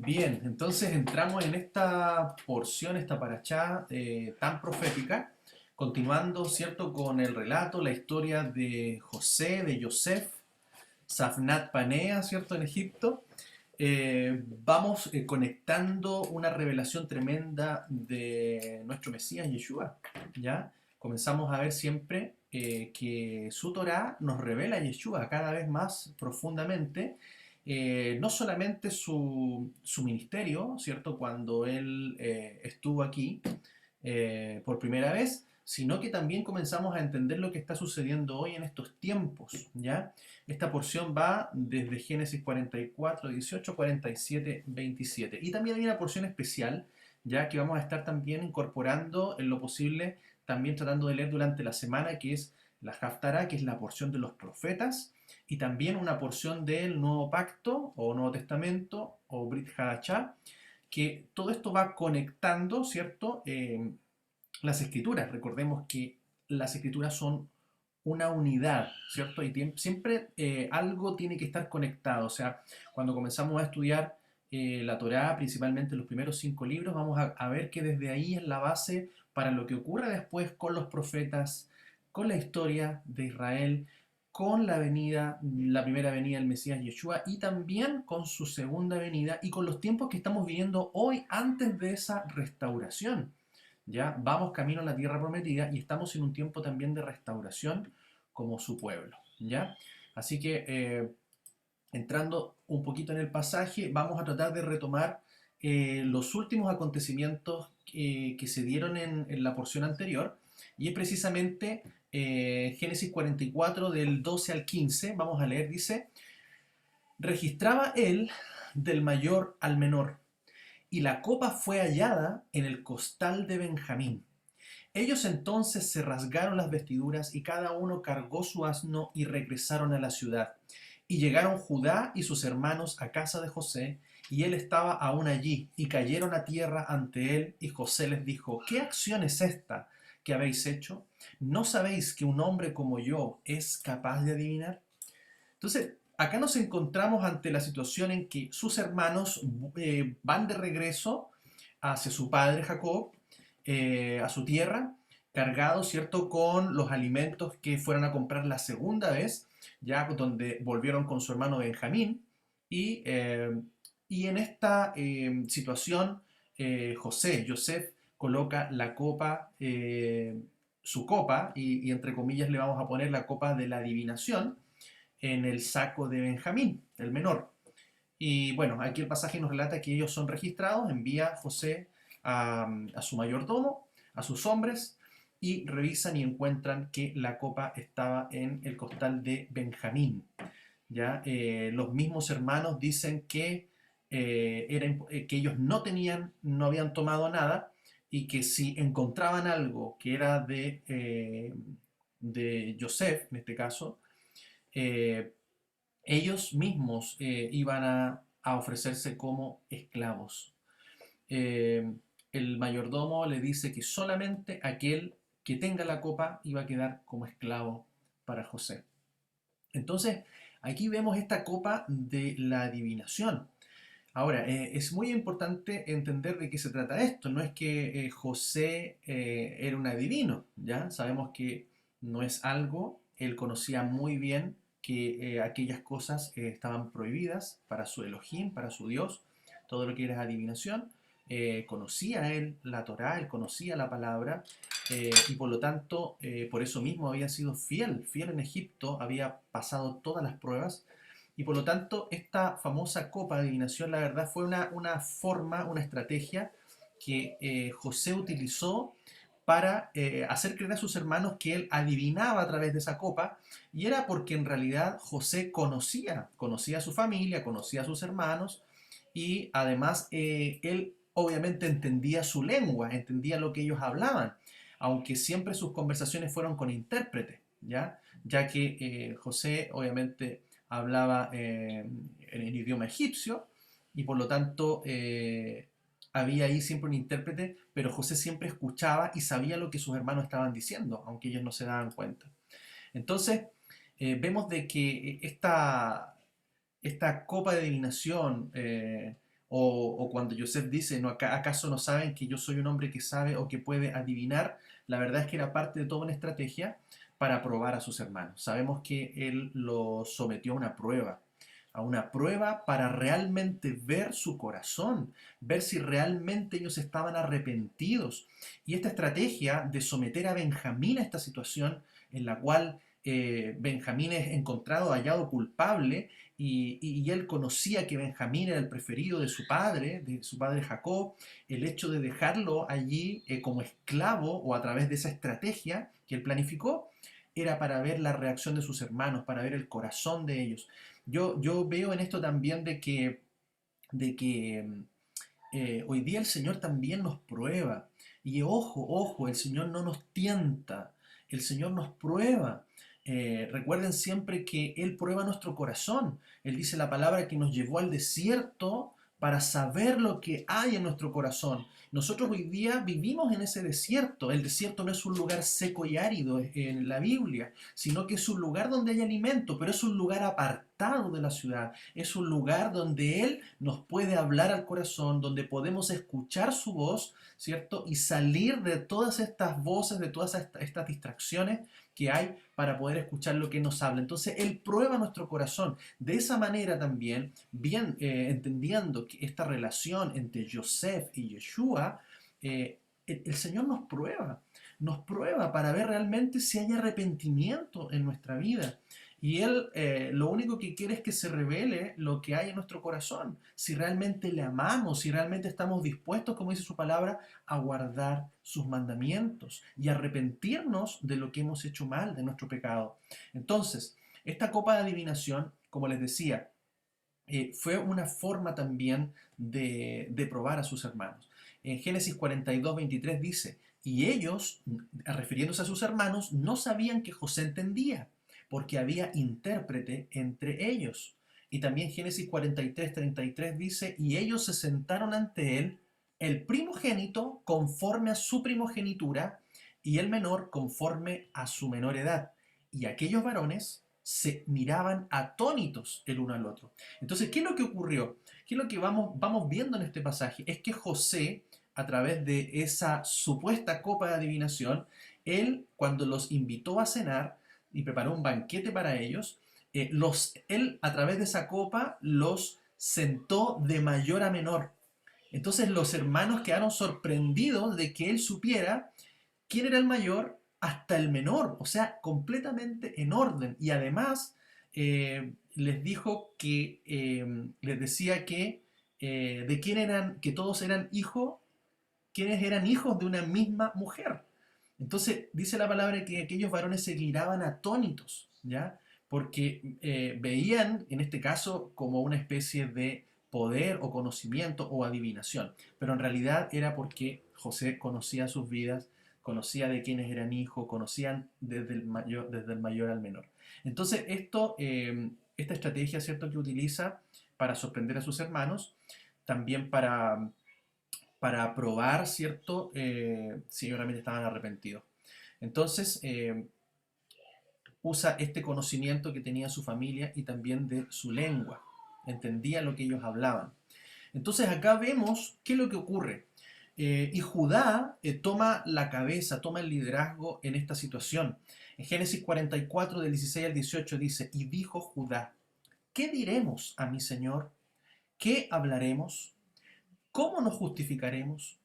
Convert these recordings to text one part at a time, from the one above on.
Bien, entonces entramos en esta porción, esta parashá tan profética, continuando, ¿cierto?, con el relato, la historia de José, de Yosef, Safnat Panea, ¿cierto?, en Egipto. Vamos conectando una revelación tremenda de nuestro Mesías, Yeshua, ¿ya? Comenzamos a ver siempre que su Torá nos revela a Yeshua cada vez más profundamente, no solamente su ministerio, ¿cierto?, cuando él estuvo aquí por primera vez, sino que también comenzamos a entender lo que está sucediendo hoy en estos tiempos, ¿ya? Esta porción va desde Génesis 44, 18, 47, 27. Y también hay una porción especial, ya que vamos a estar también incorporando en lo posible, también tratando de leer durante la semana, que es la Haftará, que es la porción de los profetas, y también una porción del Nuevo Pacto, o Nuevo Testamento, o Brit Hadashah, que todo esto va conectando, ¿cierto? Las escrituras. Recordemos que las escrituras son una unidad, ¿cierto? Y siempre algo tiene que estar conectado. O sea, cuando comenzamos a estudiar la Torá, principalmente los primeros 5 libros, vamos a ver que desde ahí es la base para lo que ocurre después con los profetas, con la historia de Israel, con la venida, la primera venida del Mesías Yeshua y también con su segunda venida y con los tiempos que estamos viviendo hoy antes de esa restauración. Ya vamos camino a la tierra prometida y estamos en un tiempo también de restauración como su pueblo. ¿Ya? Así que entrando un poquito en el pasaje, vamos a tratar de retomar los últimos acontecimientos que se dieron en la porción anterior, y es precisamente Génesis 44 del 12 al 15. Vamos a leer, dice: registraba él del mayor al menor, y la copa fue hallada en el costal de Benjamín. Ellos entonces se rasgaron las vestiduras y cada uno cargó su asno y regresaron a la ciudad. Y llegaron Judá y sus hermanos a casa de José, y él estaba aún allí, y cayeron a tierra ante él, y José les dijo: ¿qué acción es esta que habéis hecho? ¿No sabéis que un hombre como yo es capaz de adivinar? Entonces, acá nos encontramos ante la situación en que sus hermanos van de regreso hacia su padre Jacob, a su tierra, cargados, ¿cierto?, con los alimentos que fueron a comprar la segunda vez, ya donde volvieron con su hermano Benjamín. Y, eh, y en esta situación, Yosef, coloca la copa, su copa, y entre comillas le vamos a poner la copa de la adivinación, en el saco de Benjamín, el menor. Y bueno, aquí el pasaje nos relata que ellos son registrados, envía José a su mayordomo, a sus hombres, y revisan y encuentran que la copa estaba en el costal de Benjamín. ¿Ya? Los mismos hermanos dicen que, que ellos no habían tomado nada, y que si encontraban algo que era de Joseph, en este caso, eh, ellos mismos iban a ofrecerse como esclavos. Eh, el mayordomo le dice que solamente aquel que tenga la copa iba a quedar como esclavo para José. Entonces, aquí vemos esta copa de la adivinación. Ahora, es muy importante entender de qué se trata esto. No es que José era un adivino, ¿ya? Sabemos que no es algo, él conocía muy bien que aquellas cosas estaban prohibidas para su Elohim, para su Dios, todo lo que era adivinación. Conocía él la Torá, él conocía la palabra, y por lo tanto, por eso mismo había sido fiel en Egipto, había pasado todas las pruebas, y por lo tanto, esta famosa copa de adivinación, la verdad, fue una forma, una estrategia que José utilizó para hacer creer a sus hermanos que él adivinaba a través de esa copa, y era porque en realidad José conocía a su familia, conocía a sus hermanos, y además él obviamente entendía su lengua, entendía lo que ellos hablaban, aunque siempre sus conversaciones fueron con intérprete, ya que José obviamente hablaba en el idioma egipcio, y por lo tanto había ahí siempre un intérprete, pero José siempre escuchaba y sabía lo que sus hermanos estaban diciendo, aunque ellos no se daban cuenta. Entonces, vemos de que esta copa de adivinación, O cuando Yosef dice, ¿no, acaso no saben que yo soy un hombre que sabe o que puede adivinar? La verdad es que era parte de toda una estrategia para probar a sus hermanos. Sabemos que él los sometió a una prueba para realmente ver su corazón, ver si realmente ellos estaban arrepentidos. Y esta estrategia de someter a Benjamín a esta situación en la cual Benjamín es encontrado, hallado culpable, y él conocía que Benjamín era el preferido de su padre Jacob, el hecho de dejarlo allí como esclavo o a través de esa estrategia que él planificó, era para ver la reacción de sus hermanos, para ver el corazón de ellos. Yo veo en esto también de que hoy día el Señor también nos prueba. Y ojo, ojo, el Señor no nos tienta, el Señor nos prueba. Recuerden siempre que Él prueba nuestro corazón. Él dice la palabra que nos llevó al desierto para saber lo que hay en nuestro corazón. Nosotros hoy día vivimos en ese desierto. El desierto no es un lugar seco y árido en la Biblia, sino que es un lugar donde hay alimento, pero es un lugar apartado de la ciudad. Es un lugar donde Él nos puede hablar al corazón, donde podemos escuchar su voz, ¿cierto? Y salir de todas estas voces, de todas estas distracciones que hay para poder escuchar lo que nos habla. Entonces Él prueba nuestro corazón. De esa manera también, bien entendiendo que esta relación entre Yosef y Yeshua, el Señor nos prueba para ver realmente si hay arrepentimiento en nuestra vida. Y Él lo único que quiere es que se revele lo que hay en nuestro corazón, si realmente le amamos, si realmente estamos dispuestos, como dice su palabra, a guardar sus mandamientos y arrepentirnos de lo que hemos hecho mal, de nuestro pecado. Entonces, esta copa de adivinación, como les decía, fue una forma también de probar a sus hermanos. En Génesis 42:23 dice, y ellos, refiriéndose a sus hermanos, no sabían que José entendía, porque había intérprete entre ellos. Y también Génesis 43:33 dice, y ellos se sentaron ante él, el primogénito conforme a su primogenitura, y el menor conforme a su menor edad. Y aquellos varones se miraban atónitos el uno al otro. Entonces, ¿qué es lo que ocurrió? ¿Qué es lo que vamos viendo en este pasaje? Es que José, a través de esa supuesta copa de adivinación, él, cuando los invitó a cenar y preparó un banquete para ellos, él, a través de esa copa, los sentó de mayor a menor. Entonces los hermanos quedaron sorprendidos de que él supiera quién era el mayor hasta el menor, o sea, completamente en orden. Y además les dijo que, les decía que de quién eran, que todos eran hijos, quienes eran hijos de una misma mujer. Entonces dice la palabra que aquellos varones se miraban atónitos, ¿ya? Porque veían, en este caso, como una especie de poder o conocimiento o adivinación. Pero en realidad era porque José conocía sus vidas, conocía de quiénes eran hijos, conocían desde el mayor al menor. Entonces, esta estrategia, ¿cierto?, que utiliza para sorprender a sus hermanos, también para probar, ¿cierto?, si ellos realmente estaban arrepentidos. Entonces, usa este conocimiento que tenía su familia y también de su lengua. Entendía lo que ellos hablaban. Entonces, acá vemos qué es lo que ocurre. Y Judá toma la cabeza, toma el liderazgo en esta situación. En Génesis 44, del 16 al 18 dice, y dijo Judá, ¿qué diremos a mi Señor? ¿Qué hablaremos? ¿Cómo nos justificaremos?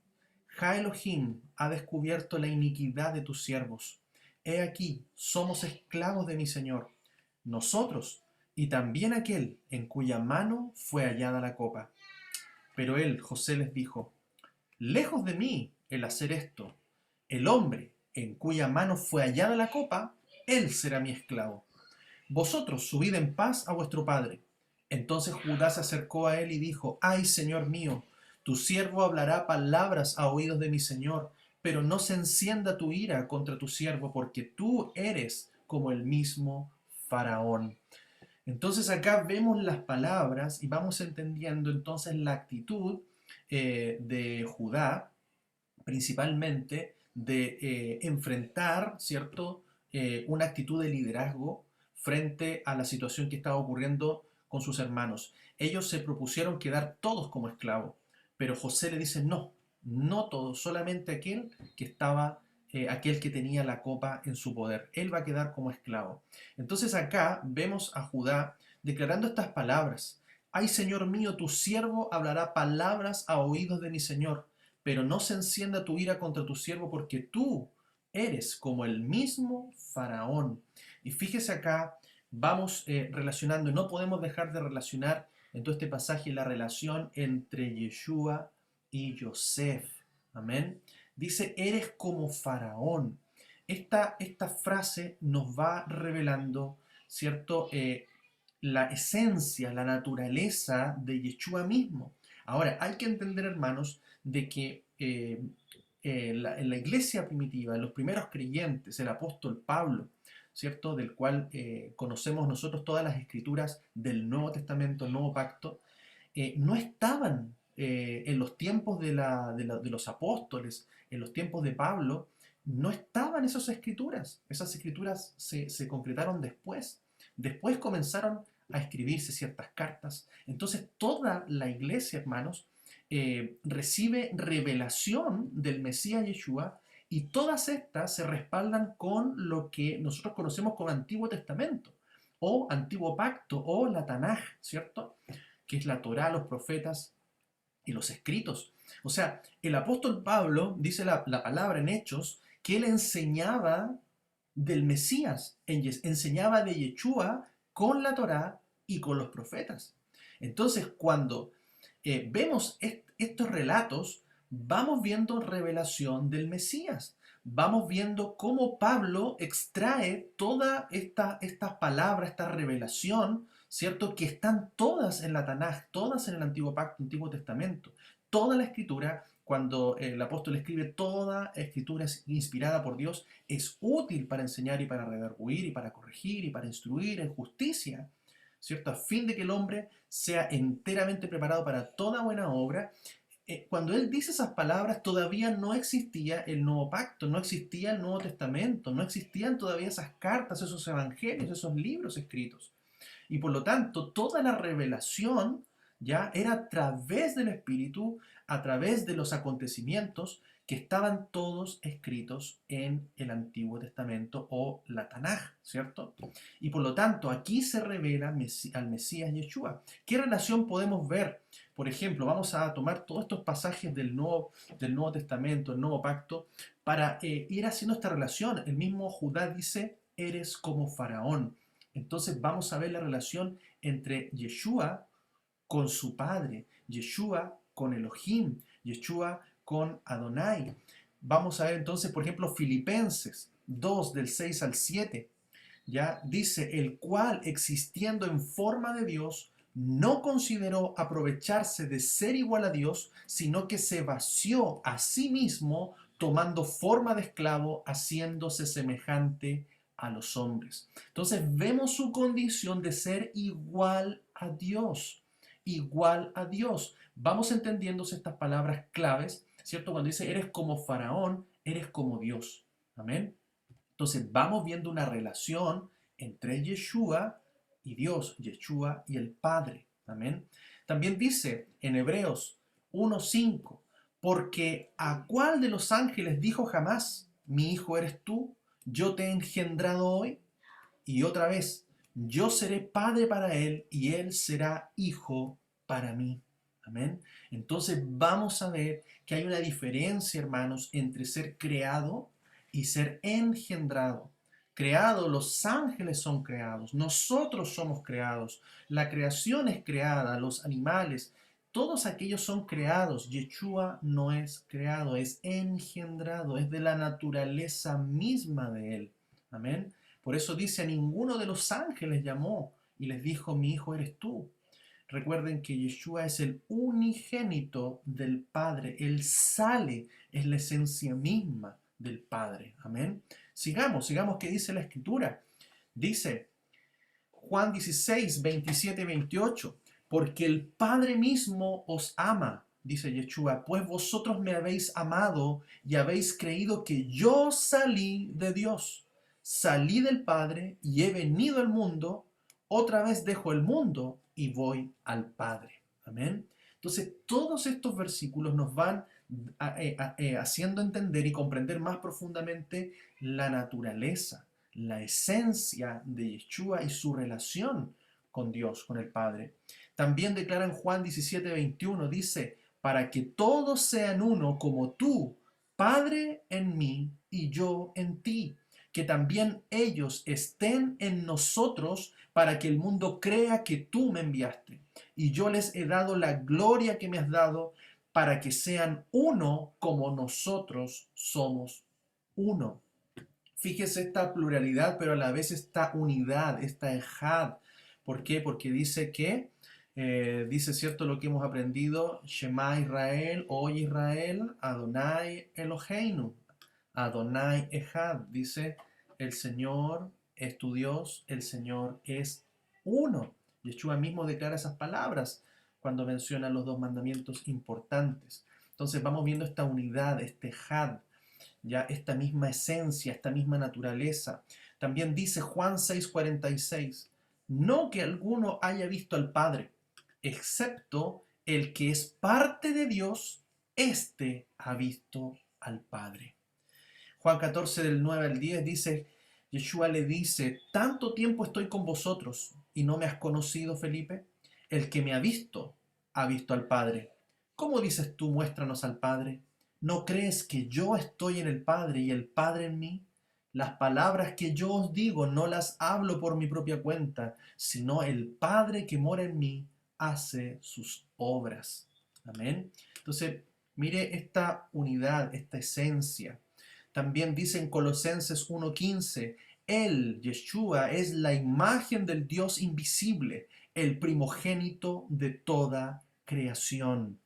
Ja Elohim ha descubierto la iniquidad de tus siervos. He aquí, somos esclavos de mi Señor, nosotros y también aquel en cuya mano fue hallada la copa. Pero él, José, les dijo, lejos de mí el hacer esto. El hombre en cuya mano fue hallada la copa, él será mi esclavo. Vosotros subid en paz a vuestro padre. Entonces Judá se acercó a él y dijo, ay, Señor mío, tu siervo hablará palabras a oídos de mi Señor, pero no se encienda tu ira contra tu siervo, porque tú eres como el mismo Faraón. Entonces acá vemos las palabras y vamos entendiendo entonces la actitud de Judá, principalmente de enfrentar, ¿cierto?, una actitud de liderazgo frente a la situación que estaba ocurriendo con sus hermanos. Ellos se propusieron quedar todos como esclavos, pero José le dice no, no todos, solamente aquel que tenía la copa en su poder. Él va a quedar como esclavo. Entonces acá vemos a Judá declarando estas palabras. Ay, Señor mío, tu siervo hablará palabras a oídos de mi Señor, pero no se encienda tu ira contra tu siervo, porque tú eres como el mismo Faraón. Y fíjese acá, vamos relacionando, no podemos dejar de relacionar en todo este pasaje la relación entre Yeshua y Yosef. Amén. Dice, eres como Faraón. Esta frase nos va revelando, ¿cierto? La esencia, la naturaleza de Yeshua mismo. Ahora, hay que entender, hermanos, de que en la iglesia primitiva, en los primeros creyentes, el apóstol Pablo, ¿cierto? Del cual conocemos nosotros todas las escrituras del Nuevo Testamento, el Nuevo Pacto, no estaban en los tiempos de los apóstoles, en los tiempos de Pablo, no estaban esas escrituras se concretaron después. Después comenzaron a escribirse ciertas cartas. Entonces toda la iglesia, hermanos, recibe revelación del Mesías Yeshua y todas estas se respaldan con lo que nosotros conocemos como Antiguo Testamento o Antiguo Pacto o la Tanaj, ¿cierto? Que es la Torá, los profetas y los escritos. O sea, el apóstol Pablo dice la palabra en Hechos que él enseñaba del Mesías, enseñaba de Yeshua con la Torá y con los profetas. Entonces, cuando vemos estos relatos, vamos viendo revelación del Mesías. Vamos viendo cómo Pablo extrae toda estas palabras, esta revelación, ¿cierto? Que están todas en la Tanaj, todas en el Antiguo Pacto, Antiguo Testamento. Toda la escritura, cuando el apóstol escribe, toda escritura es inspirada por Dios, es útil para enseñar y para redarguir y para corregir y para instruir en justicia, ¿cierto? A fin de que el hombre sea enteramente preparado para toda buena obra. Cuando él dice esas palabras, todavía no existía el Nuevo Pacto, no existía el Nuevo Testamento, no existían todavía esas cartas, esos evangelios, esos libros escritos. Y por lo tanto, toda la revelación ya era a través del Espíritu, a través de los acontecimientos que estaban todos escritos en el Antiguo Testamento o la Tanaj, ¿cierto? Y por lo tanto, aquí se revela al Mesías Yeshua. ¿Qué relación podemos ver? Por ejemplo, vamos a tomar todos estos pasajes del Nuevo Testamento, el Nuevo Pacto, para ir haciendo esta relación. El mismo Judá dice, eres como Faraón. Entonces vamos a ver la relación entre Yeshua con su padre, Yeshua con Elohim, Yeshua con Adonai. Vamos a ver entonces, por ejemplo, Filipenses 2 del 6 al 7. Ya dice, el cual existiendo en forma de Dios, no consideró aprovecharse de ser igual a Dios, sino que se vació a sí mismo, tomando forma de esclavo, haciéndose semejante a los hombres. Entonces vemos su condición de ser igual a Dios, igual a Dios. Vamos entendiendo estas palabras claves, ¿cierto? Cuando dice, eres como Faraón, eres como Dios. Amén. Entonces vamos viendo una relación entre Yeshua y Dios, Yeshua y el Padre. Amén. También dice en Hebreos 1:5, porque ¿a cuál de los ángeles dijo jamás, mi hijo eres tú, yo te he engendrado hoy? Y otra vez, yo seré padre para él y él será hijo para mí. Amén. Entonces vamos a ver que hay una diferencia, hermanos, entre ser creado y ser engendrado. Creado, los ángeles son creados, nosotros somos creados, la creación es creada, los animales, todos aquellos son creados. Yeshua no es creado, es engendrado, es de la naturaleza misma de él. Amén. Por eso dice, a ninguno de los ángeles llamó y les dijo, mi hijo eres tú. Recuerden que Yeshua es el unigénito del Padre. Él sale, es la esencia misma del Padre. Amén. Sigamos qué dice la Escritura. Dice Juan 16, 27 y 28. Porque el Padre mismo os ama, dice Yeshua, pues vosotros me habéis amado y habéis creído que yo salí de Dios. Salí del Padre y he venido al mundo, otra vez dejo el mundo y voy al Padre. Amén. Entonces, todos estos versículos nos van haciendo entender y comprender más profundamente la naturaleza, la esencia de Yeshua y su relación con Dios, con el Padre. También declara en Juan 17:21, dice, para que todos sean uno como tú, Padre en mí y yo en ti, que también ellos estén en nosotros para que el mundo crea que tú me enviaste. Y yo les he dado la gloria que me has dado para que sean uno como nosotros somos uno. Fíjese esta pluralidad, pero a la vez esta unidad, esta ejad. ¿Por qué? Porque dice que, dice cierto lo que hemos aprendido, Shema Israel, oye Israel, Adonai Eloheinu, Adonai Ejad. Dice, el Señor es tu Dios, el Señor es uno. Yeshua mismo declara esas palabras cuando menciona los dos mandamientos importantes. Entonces vamos viendo esta unidad, este Ejad, ya esta misma esencia, esta misma naturaleza. También dice Juan 6:46, no que alguno haya visto al Padre, excepto el que es parte de Dios, éste ha visto al Padre. Juan 14 del 9 al 10 dice, Yeshua le dice, tanto tiempo estoy con vosotros y no me has conocido, Felipe. El que me ha visto al Padre. ¿Cómo dices tú, muéstranos al Padre? ¿No crees que yo estoy en el Padre y el Padre en mí? Las palabras que yo os digo no las hablo por mi propia cuenta, sino el Padre que mora en mí hace sus obras. Amén. Entonces, mire esta unidad, esta esencia. También dice en Colosenses 1:15, Él, Yeshua, es la imagen del Dios invisible, el primogénito de toda creación.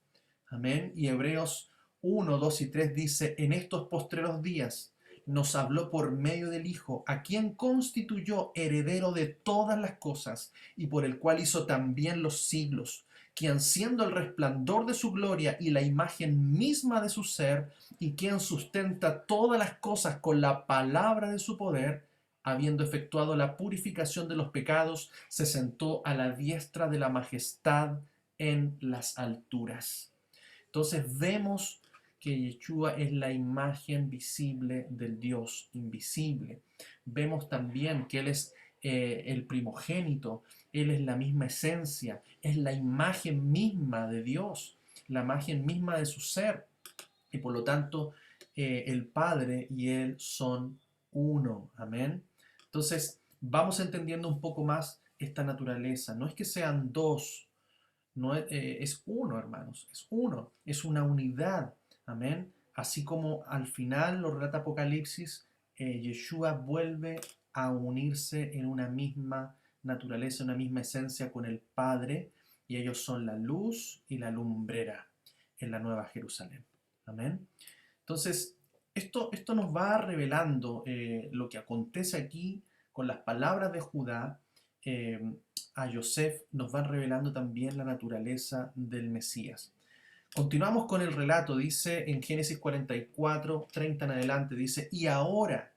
Amén. Y Hebreos 1, 2 y 3 dice, en estos postreros días nos habló por medio del Hijo, a quien constituyó heredero de todas las cosas y por el cual hizo también los siglos, quien siendo el resplandor de su gloria y la imagen misma de su ser, y quien sustenta todas las cosas con la palabra de su poder, habiendo efectuado la purificación de los pecados, se sentó a la diestra de la majestad en las alturas. Entonces vemos que Yeshua es la imagen visible del Dios invisible. Vemos también que Él es el primogénito, Él es la misma esencia, es la imagen misma de Dios, la imagen misma de su ser. Y por lo tanto, el Padre y Él son uno. Amén. Entonces, vamos entendiendo un poco más esta naturaleza. No es que sean dos, no es uno, hermanos, es uno, es una unidad. Amén. Así como al final lo relata Apocalipsis, Yeshua vuelve a unirse en una misma naturaleza, una misma esencia con el Padre, y ellos son la luz y la lumbrera en la Nueva Jerusalén. Amén. Entonces, esto nos va revelando lo que acontece aquí con las palabras de Judá. A Yosef nos va revelando también la naturaleza del Mesías. Continuamos con el relato, dice en Génesis 44, 30 en adelante, dice, y ahora,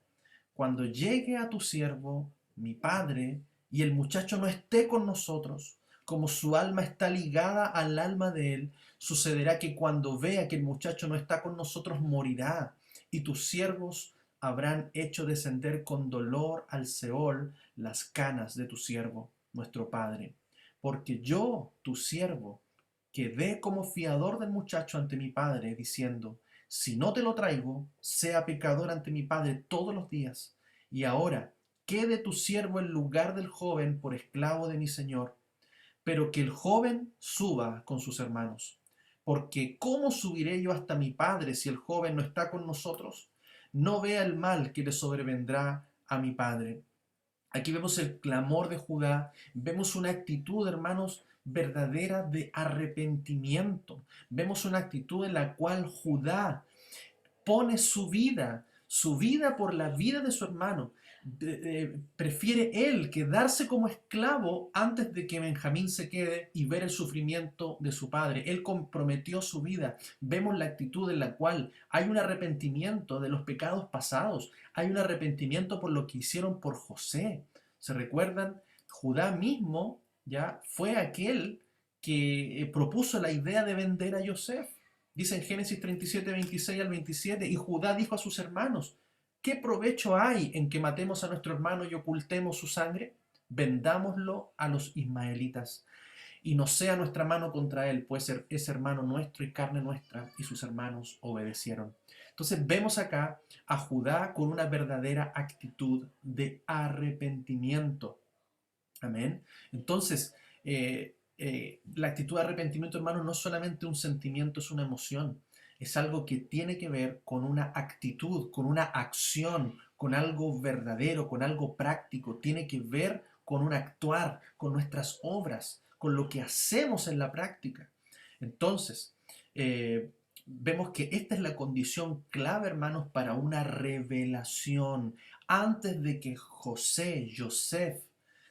cuando llegue a tu siervo, mi padre, y el muchacho no esté con nosotros, como su alma está ligada al alma de él, sucederá que cuando vea que el muchacho no está con nosotros, morirá, y tus siervos habrán hecho descender con dolor al Seol las canas de tu siervo, nuestro padre. Porque yo, tu siervo, quedé como fiador del muchacho ante mi padre, diciendo, si no te lo traigo, sea pecador ante mi padre todos los días. Y ahora, quede tu siervo en lugar del joven por esclavo de mi señor, pero que el joven suba con sus hermanos. Porque ¿cómo subiré yo hasta mi padre si el joven no está con nosotros? No vea el mal que le sobrevendrá a mi padre. Aquí vemos el clamor de Judá, vemos una actitud, hermanos, verdadera de arrepentimiento. Vemos una actitud en la cual Judá pone su vida por la vida de su hermano. Prefiere él quedarse como esclavo antes de que Benjamín se quede y ver el sufrimiento de su padre. Él comprometió su vida. Vemos la actitud en la cual hay un arrepentimiento de los pecados pasados. Hay un arrepentimiento por lo que hicieron por José. ¿Se recuerdan? Judá mismo ¿ya? Fue aquel que propuso la idea de vender a Yosef. Dice en Génesis 37, 26 al 27, y Judá dijo a sus hermanos, ¿qué provecho hay en que matemos a nuestro hermano y ocultemos su sangre? Vendámoslo a los ismaelitas y no sea nuestra mano contra él, pues es hermano nuestro y carne nuestra. Y sus hermanos obedecieron. Entonces vemos acá a Judá con una verdadera actitud de arrepentimiento. Amén. Entonces, la actitud de arrepentimiento, hermano, no es solamente un sentimiento, es una emoción. Es algo que tiene que ver con una actitud, con una acción, con algo verdadero, con algo práctico. Tiene que ver con un actuar, con nuestras obras, con lo que hacemos en la práctica. Entonces, vemos que esta es la condición clave, hermanos, para una revelación. Antes de que Yosef,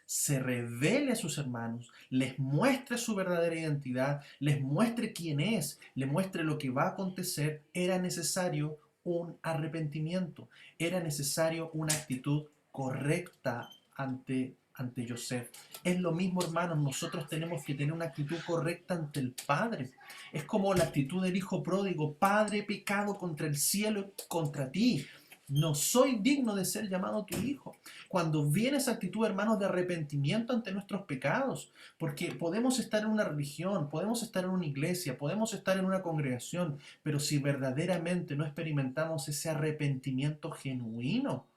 se revele a sus hermanos, les muestre su verdadera identidad, les muestre quién es, les muestre lo que va a acontecer, era necesario un arrepentimiento, era necesario una actitud correcta ante Yosef. Es lo mismo, hermanos, nosotros tenemos que tener una actitud correcta ante el Padre. Es como la actitud del hijo pródigo: Padre, he pecado contra el cielo y contra ti. No soy digno de ser llamado tu hijo. Cuando viene esa actitud, hermanos, de arrepentimiento ante nuestros pecados, porque podemos estar en una religión, podemos estar en una iglesia, podemos estar en una congregación, pero si verdaderamente no experimentamos ese arrepentimiento genuino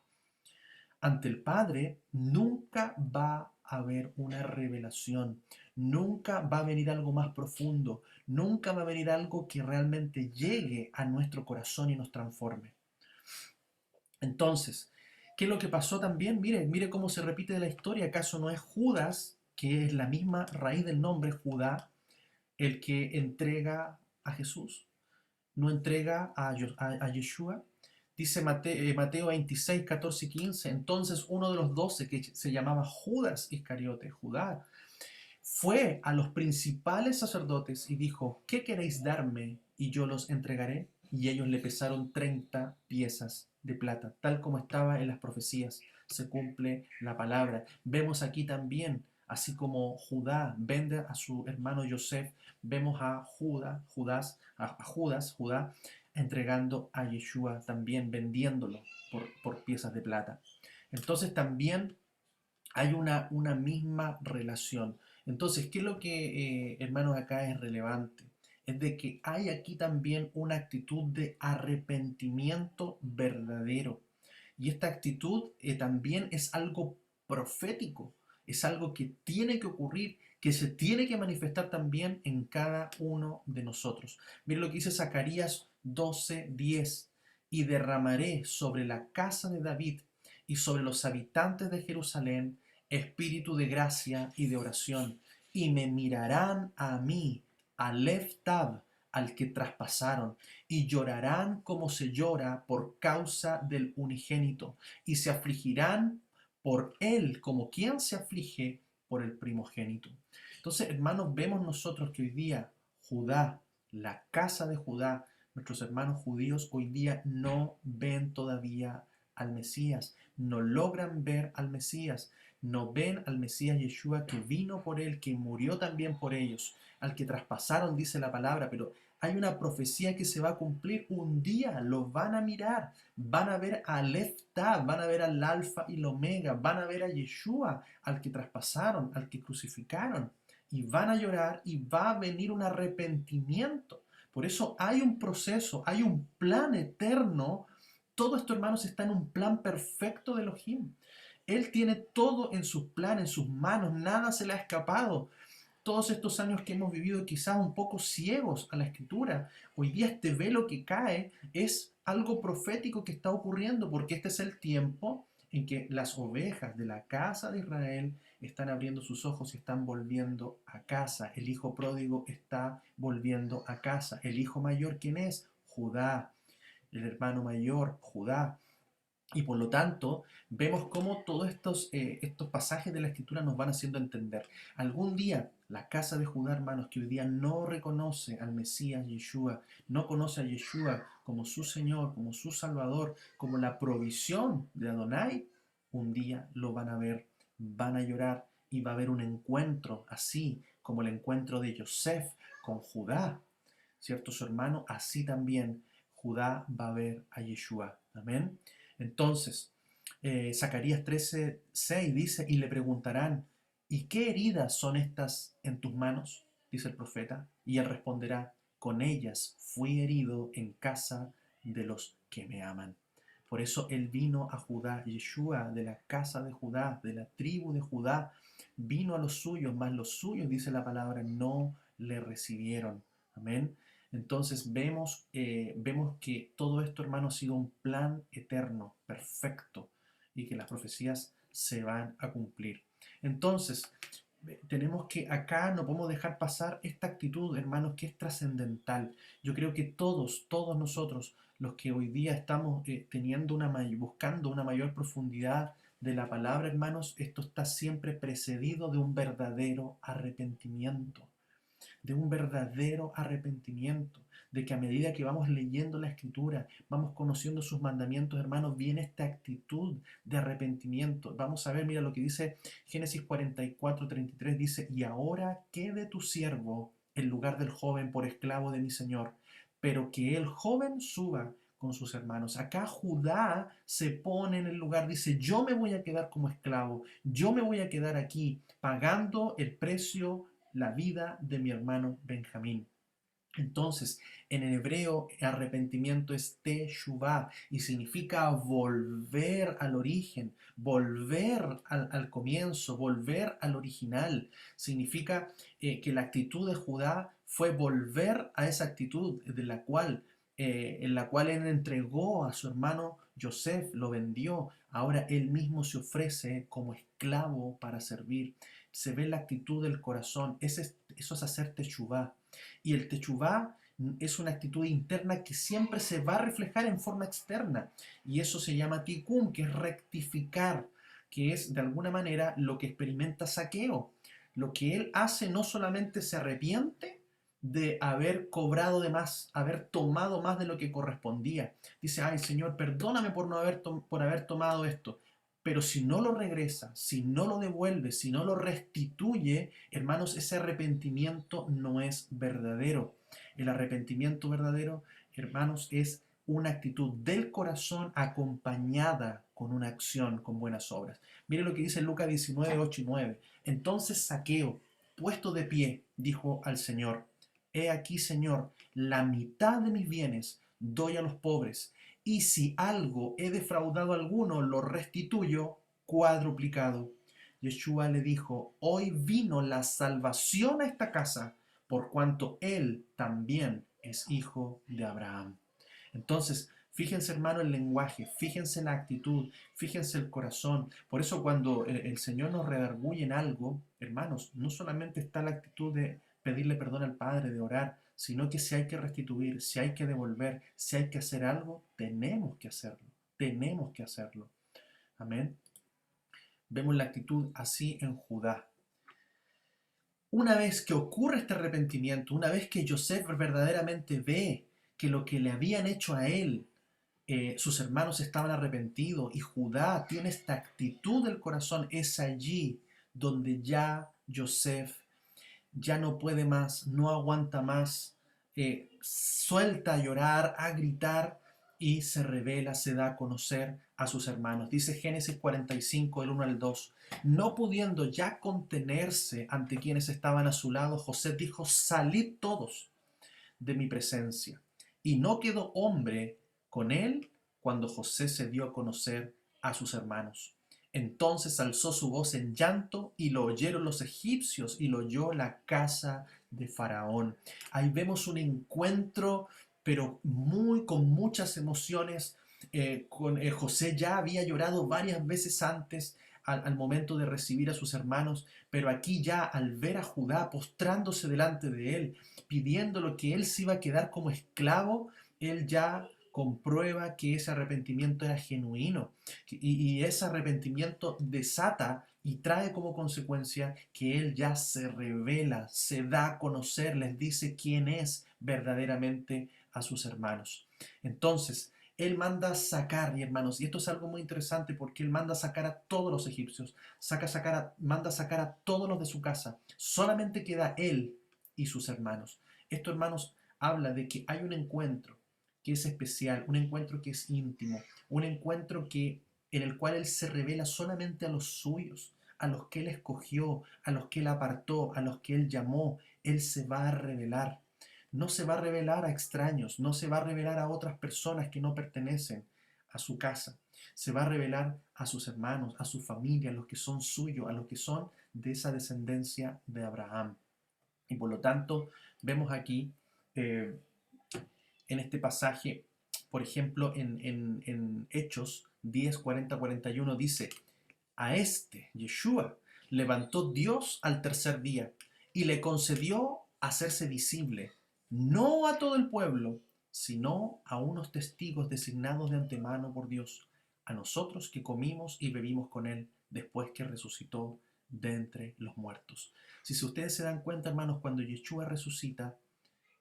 ante el Padre, nunca va a haber una revelación, nunca va a venir algo más profundo, nunca va a venir algo que realmente llegue a nuestro corazón y nos transforme. Entonces, ¿qué es lo que pasó también? Mire cómo se repite la historia. ¿Acaso no es Judas, que es la misma raíz del nombre Judá, el que entrega a Jesús? ¿No entrega a Yeshua? Dice Mateo 26, 14 y 15. Entonces uno de los 12, que se llamaba Judas Iscariote, Judá, fue a los principales sacerdotes y dijo: ¿qué queréis darme y yo los entregaré? Y ellos le pesaron 30 piezas de plata, tal como estaba en las profecías. Se cumple la palabra. Vemos aquí también, así como Judá vende a su hermano Yosef, vemos a Judá, entregando a Yeshua también, vendiéndolo por piezas de plata. Entonces también hay una misma relación. Entonces, ¿qué es lo que, hermanos, acá es relevante? Es de que hay aquí también una actitud de arrepentimiento verdadero. Y esta actitud también es algo profético, es algo que tiene que ocurrir, que se tiene que manifestar también en cada uno de nosotros. Miren lo que dice Zacarías 12:10: y derramaré sobre la casa de David y sobre los habitantes de Jerusalén espíritu de gracia y de oración, y me mirarán a mí, a Tab, al que traspasaron, y llorarán como se llora por causa del unigénito, y se afligirán por él como quien se aflige por el primogénito. Entonces, hermanos, vemos nosotros que hoy día Judá, la casa de Judá, nuestros hermanos judíos hoy día no ven todavía al Mesías, no logran ver al Mesías, no ven al Mesías Yeshua, que vino por él, que murió también por ellos, al que traspasaron, dice la palabra. Pero hay una profecía que se va a cumplir. Un día lo van a mirar, van a ver al Tab, van a ver al Alfa y el Omega, van a ver a Yeshua, al que traspasaron, al que crucificaron, y van a llorar y va a venir un arrepentimiento. Por eso hay un proceso, hay un plan eterno. Todo esto, hermanos, está en un plan perfecto de Elohim. Él tiene todo en su plan, en sus manos, nada se le ha escapado. Todos estos años que hemos vivido quizás un poco ciegos a la escritura, hoy día este velo que cae es algo profético que está ocurriendo, porque este es el tiempo en que las ovejas de la casa de Israel están abriendo sus ojos y están volviendo a casa. El hijo pródigo está volviendo a casa. El hijo mayor, ¿quién es? Judá. El hermano mayor, Judá. Y por lo tanto, vemos cómo todos estos pasajes de la Escritura nos van haciendo entender. Algún día, la casa de Judá, hermanos, que hoy día no reconoce al Mesías Yeshua, no conoce a Yeshua como su Señor, como su Salvador, como la provisión de Adonai, un día lo van a ver, van a llorar y va a haber un encuentro, así como el encuentro de Yosef con Judá, ¿cierto? Su hermano, así también Judá va a ver a Yeshua. Amén. Entonces, Zacarías 13:6 dice, y le preguntarán, ¿y qué heridas son estas en tus manos? Dice el profeta, y él responderá, con ellas fui herido en casa de los que me aman. Por eso él vino a Judá, Yeshua, de la casa de Judá, de la tribu de Judá, vino a los suyos, mas los suyos, dice la palabra, no le recibieron. Amén. Entonces vemos que todo esto, hermano, ha sido un plan eterno, perfecto, y que las profecías se van a cumplir. Entonces, tenemos que acá no podemos dejar pasar esta actitud, hermanos, que es trascendental. Yo creo que todos nosotros, los que hoy día estamos buscando una mayor profundidad de la palabra, hermanos, esto está siempre precedido de un verdadero arrepentimiento, de que a medida que vamos leyendo la Escritura, vamos conociendo sus mandamientos, hermanos, viene esta actitud de arrepentimiento. Vamos a ver, mira lo que dice Génesis 44:33, dice, y ahora quede tu siervo en lugar del joven por esclavo de mi Señor, pero que el joven suba con sus hermanos. Acá Judá se pone en el lugar, dice, yo me voy a quedar como esclavo, yo me voy a quedar aquí pagando el precio, la vida de mi hermano Benjamín. Entonces, en el hebreo, arrepentimiento es teshuvah y significa volver al origen, volver al comienzo, volver al original. Significa que la actitud de Judá fue volver a esa actitud en la cual él entregó a su hermano Yosef, lo vendió. Ahora él mismo se ofrece como esclavo para servir. Se ve la actitud del corazón. Eso es hacer teshuvah. Y el techuvá es una actitud interna que siempre se va a reflejar en forma externa. Y eso se llama tikkun, que es rectificar, que es de alguna manera lo que experimenta Zaqueo. Lo que él hace, no solamente se arrepiente de haber cobrado de más, haber tomado más de lo que correspondía. Dice, ay Señor, perdóname por no por haber tomado esto. Pero si no lo regresa, si no lo devuelve, si no lo restituye, hermanos, ese arrepentimiento no es verdadero. El arrepentimiento verdadero, hermanos, es una actitud del corazón acompañada con una acción, con buenas obras. Mire lo que dice Lucas 19:8 y 9. Entonces Zaqueo, puesto de pie, dijo al Señor, he aquí, Señor, la mitad de mis bienes doy a los pobres, y si algo he defraudado a alguno, lo restituyo cuadruplicado. Yeshua le dijo, hoy vino la salvación a esta casa, por cuanto él también es hijo de Abraham. Entonces, fíjense, hermano, el lenguaje, fíjense la actitud, fíjense el corazón. Por eso cuando el Señor nos redarguye en algo, hermanos, no solamente está la actitud de pedirle perdón al Padre, de orar, sino que si hay que restituir, si hay que devolver, si hay que hacer algo, tenemos que hacerlo. Tenemos que hacerlo. Amén. Vemos la actitud así en Judá. Una vez que ocurre este arrepentimiento, una vez que Yosef verdaderamente ve que lo que le habían hecho a él, sus hermanos estaban arrepentidos y Judá tiene esta actitud del corazón, es allí donde ya Yosef ya no puede más, no aguanta más, suelta a llorar, a gritar y se revela, se da a conocer a sus hermanos. Dice Génesis 45, del 1 al 2. No pudiendo ya contenerse ante quienes estaban a su lado, José dijo, salid todos de mi presencia. Y no quedó hombre con él cuando José se dio a conocer a sus hermanos. Entonces alzó su voz en llanto y lo oyeron los egipcios y lo oyó la casa de Faraón. Ahí vemos un encuentro, pero con muchas emociones. José ya había llorado varias veces antes al momento de recibir a sus hermanos, pero aquí ya al ver a Judá postrándose delante de él, pidiéndolo que él se iba a quedar como esclavo, él ya comprueba que ese arrepentimiento era genuino y ese arrepentimiento desata y trae como consecuencia que él ya se revela, se da a conocer, les dice quién es verdaderamente a sus hermanos. Entonces, Él manda sacar, y hermanos, y esto es algo muy interesante porque Él manda sacar a todos los egipcios, manda sacar a todos los de su casa. Solamente queda Él y sus hermanos. Esto, hermanos, habla de que hay un encuentro que es especial, un encuentro que es íntimo, un encuentro en el cual Él se revela solamente a los suyos, a los que Él escogió, a los que Él apartó, a los que Él llamó. Él se va a revelar. No se va a revelar a extraños, no se va a revelar a otras personas que no pertenecen a su casa. Se va a revelar a sus hermanos, a su familia, a los que son suyos, a los que son de esa descendencia de Abraham. Y por lo tanto, vemos aquí eh, en este pasaje, por ejemplo, en Hechos 10, 40, 41, dice, a este, Yeshua, levantó Dios al tercer día y le concedió hacerse visible, no a todo el pueblo, sino a unos testigos designados de antemano por Dios, a nosotros que comimos y bebimos con él después que resucitó de entre los muertos. Si ustedes se dan cuenta, hermanos, cuando Yeshua resucita,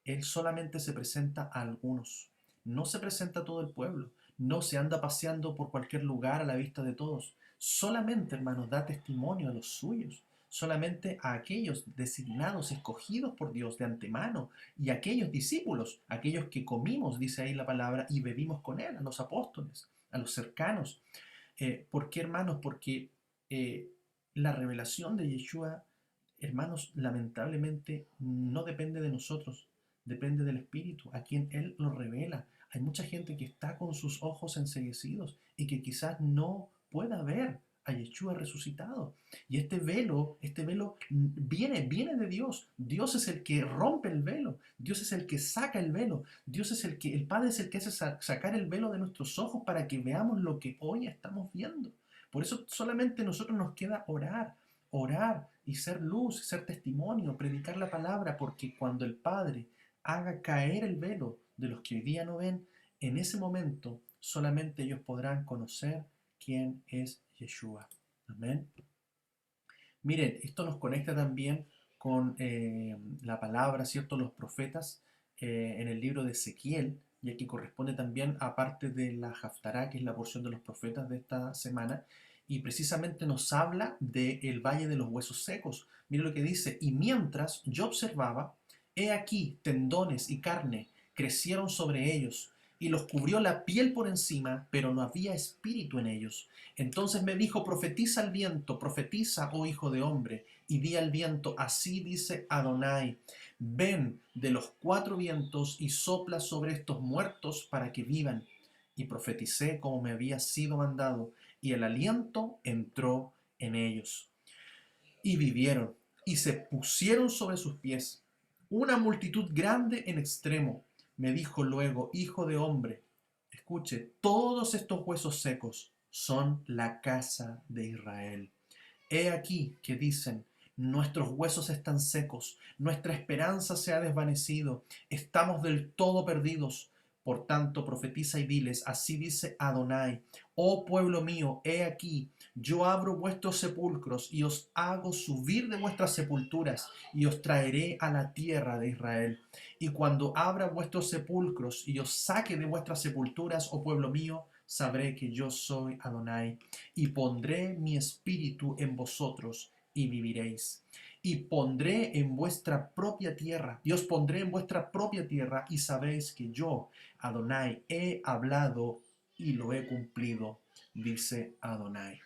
él solamente se presenta a algunos, no se presenta a todo el pueblo, no se anda paseando por cualquier lugar a la vista de todos. Solamente, hermanos, da testimonio a los suyos, solamente a aquellos designados, escogidos por Dios de antemano, y a aquellos discípulos, aquellos que comimos, dice ahí la palabra, y bebimos con él, a los apóstoles, a los cercanos. ¿Por qué, hermanos? Porque la revelación de Yeshua, hermanos, lamentablemente no depende de nosotros, depende del Espíritu, a quien Él lo revela. Hay mucha gente que está con sus ojos enceguecidos y que quizás no pueda ver a Yeshua resucitado. Y este velo viene de Dios. Dios es el que rompe el velo. Dios es el que saca el velo. Dios es el Padre es el que hace sacar el velo de nuestros ojos para que veamos lo que hoy estamos viendo. Por eso solamente a nosotros nos queda orar y ser luz, ser testimonio, predicar la palabra, porque cuando el Padre haga caer el velo de los que hoy día no ven, en ese momento solamente ellos podrán conocer quién es Yeshua. Amén. Miren, esto nos conecta también con la palabra, ¿cierto? Los profetas en el libro de Ezequiel, ya que corresponde también a parte de la Haftará, que es la porción de los profetas de esta semana, y precisamente nos habla del valle de los huesos secos. Mire lo que dice, y mientras yo observaba, he aquí tendones y carne crecieron sobre ellos, y los cubrió la piel por encima, pero no había espíritu en ellos. Entonces me dijo, profetiza al viento, profetiza, oh hijo de hombre, y di al viento, así dice Adonai, ven de los cuatro vientos y sopla sobre estos muertos para que vivan. Y profeticé como me había sido mandado, y el aliento entró en ellos. Y vivieron, y se pusieron sobre sus pies. Una multitud grande en extremo. Me dijo luego, hijo de hombre, escuche, todos estos huesos secos son la casa de Israel. He aquí que dicen, nuestros huesos están secos, nuestra esperanza se ha desvanecido, estamos del todo perdidos. Por tanto, profetiza y diles, así dice Adonai, oh pueblo mío, he aquí, yo abro vuestros sepulcros y os hago subir de vuestras sepulturas y os traeré a la tierra de Israel. Y cuando abra vuestros sepulcros y os saque de vuestras sepulturas, oh pueblo mío, sabré que yo soy Adonai, y pondré mi espíritu en vosotros y viviréis. Y pondré en vuestra propia tierra, y os pondré en vuestra propia tierra, y sabréis que yo, Adonai, he hablado y lo he cumplido, dice Adonai.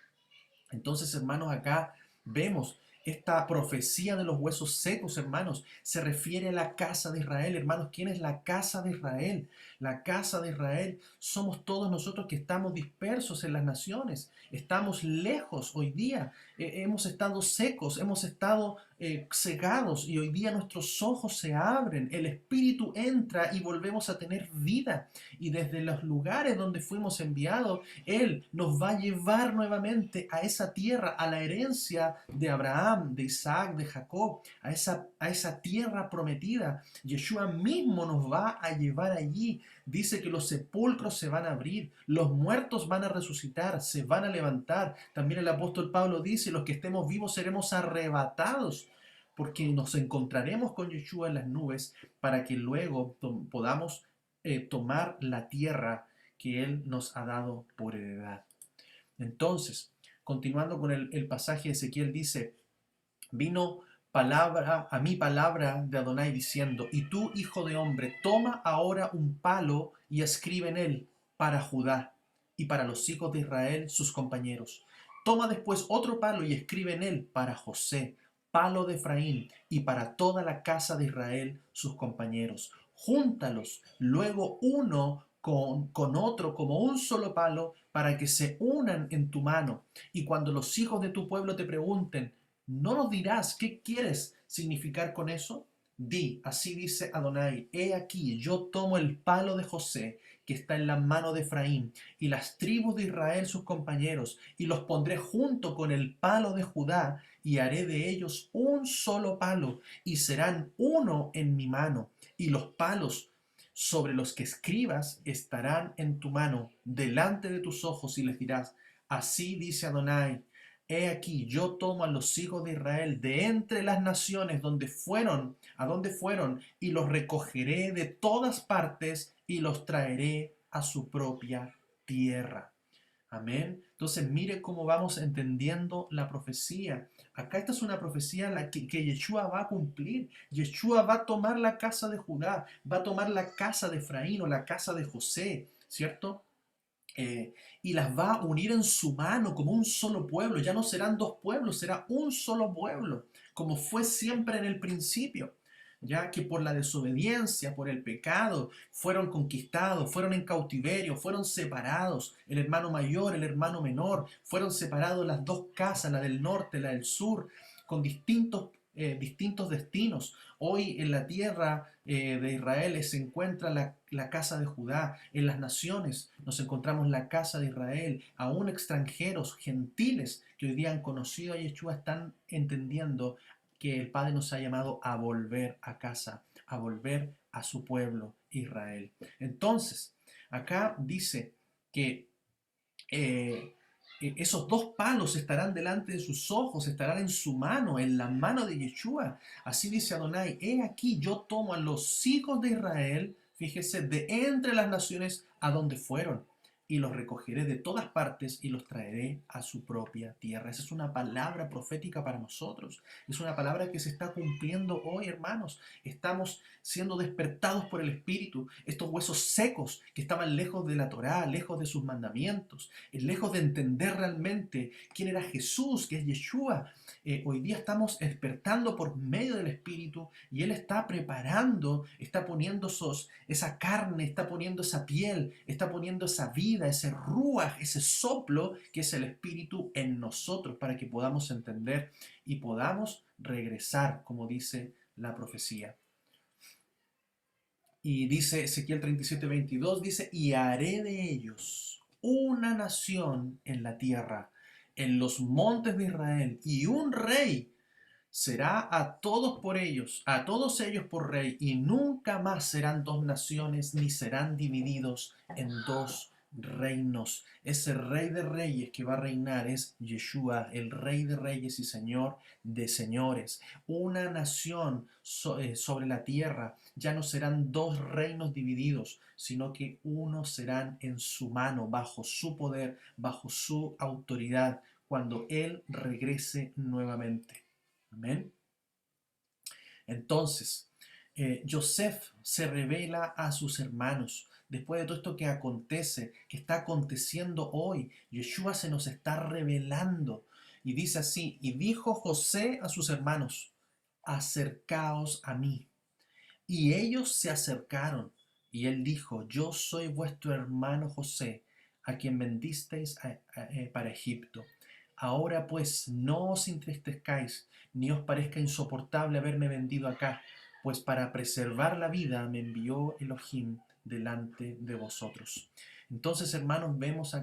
Entonces, hermanos, acá vemos esta profecía de los huesos secos, hermanos, se refiere a la casa de Israel. Hermanos, ¿quién es la casa de Israel? La casa de Israel somos todos nosotros que estamos dispersos en las naciones. Estamos lejos hoy día. Hemos estado secos, hemos estado cegados y hoy día nuestros ojos se abren. El Espíritu entra y volvemos a tener vida. Y desde los lugares donde fuimos enviados, Él nos va a llevar nuevamente a esa tierra, a la herencia de Abraham, de Isaac, de Jacob, a esa tierra prometida. Yeshua mismo nos va a llevar allí. Dice que los sepulcros se van a abrir, los muertos van a resucitar, se van a levantar. También el apóstol Pablo dice, los que estemos vivos seremos arrebatados, porque nos encontraremos con Yeshua en las nubes para que luego podamos tomar la tierra que Él nos ha dado por heredad. Entonces, continuando con el pasaje de Ezequiel, dice, vino palabra a mí palabra de Adonai diciendo, y tú, hijo de hombre, toma ahora un palo y escribe en él para Judá y para los hijos de Israel sus compañeros. Toma después otro palo y escribe en él para José, palo de Efraín, y para toda la casa de Israel sus compañeros. Júntalos luego uno con otro como un solo palo para que se unan en tu mano. Y cuando los hijos de tu pueblo te pregunten, ¿no nos dirás qué quieres significar con eso? Di, así dice Adonai, he aquí, yo tomo el palo de José, que está en la mano de Efraín, y las tribus de Israel sus compañeros, y los pondré junto con el palo de Judá, y haré de ellos un solo palo, y serán uno en mi mano, y los palos sobre los que escribas estarán en tu mano, delante de tus ojos, y les dirás, así dice Adonai, he aquí, yo tomo a los hijos de Israel de entre las naciones a donde fueron, y los recogeré de todas partes y los traeré a su propia tierra. Amén. Entonces, mire cómo vamos entendiendo la profecía. Acá esta es una profecía en la que Yeshua va a cumplir. Yeshua va a tomar la casa de Judá, va a tomar la casa de Efraín o la casa de José, ¿cierto? Y las va a unir en su mano como un solo pueblo. Ya no serán dos pueblos, será un solo pueblo, como fue siempre en el principio. Ya que por la desobediencia, por el pecado, fueron conquistados, fueron en cautiverio, fueron separados, el hermano mayor, el hermano menor, fueron separados las dos casas, la del norte, la del sur, con distintos destinos. Hoy en la tierra de Israel se encuentra la casa de Judá. En las naciones nos encontramos la casa de Israel. Aún extranjeros, gentiles que hoy día han conocido a Yeshua están entendiendo que el Padre nos ha llamado a volver a casa, a volver a su pueblo Israel. Entonces, acá dice que esos dos palos estarán delante de sus ojos, estarán en su mano, en la mano de Yeshua. Así dice Adonai, he aquí yo tomo a los hijos de Israel, fíjese, de entre las naciones a donde fueron, y los recogeré de todas partes y los traeré a su propia tierra. Esa es una palabra profética para nosotros. Es una palabra que se está cumpliendo hoy, hermanos. Estamos siendo despertados por el Espíritu. Estos huesos secos que estaban lejos de la Torá, lejos de sus mandamientos, lejos de entender realmente quién era Jesús, que es Yeshua. Hoy día estamos despertando por medio del Espíritu y Él está preparando, está poniendo esa carne, está poniendo esa piel, está poniendo esa vida, ese ruaj, ese soplo que es el Espíritu en nosotros para que podamos entender y podamos regresar, como dice la profecía. Y dice Ezequiel 37:22, dice, y haré de ellos una nación en la tierra, en los montes de Israel, y un rey será a todos ellos por rey, y nunca más serán dos naciones, ni serán divididos en dos reinos. Ese rey de reyes que va a reinar es Yeshua, el rey de reyes y señor de señores. Una nación sobre la tierra, ya no serán dos reinos divididos, sino que uno serán en su mano, bajo su poder, bajo su autoridad, cuando Él regrese nuevamente. Amén. Entonces, Joseph se revela a sus hermanos. Después de todo esto que acontece, que está aconteciendo hoy, Yeshua se nos está revelando. Y dice así, y dijo José a sus hermanos, acercaos a mí. Y ellos se acercaron. Y él dijo, yo soy vuestro hermano José, a quien vendisteis para Egipto. Ahora pues no os entristezcáis, ni os parezca insoportable haberme vendido acá, pues para preservar la vida me envió Elohim delante de vosotros. Entonces, hermanos, vemos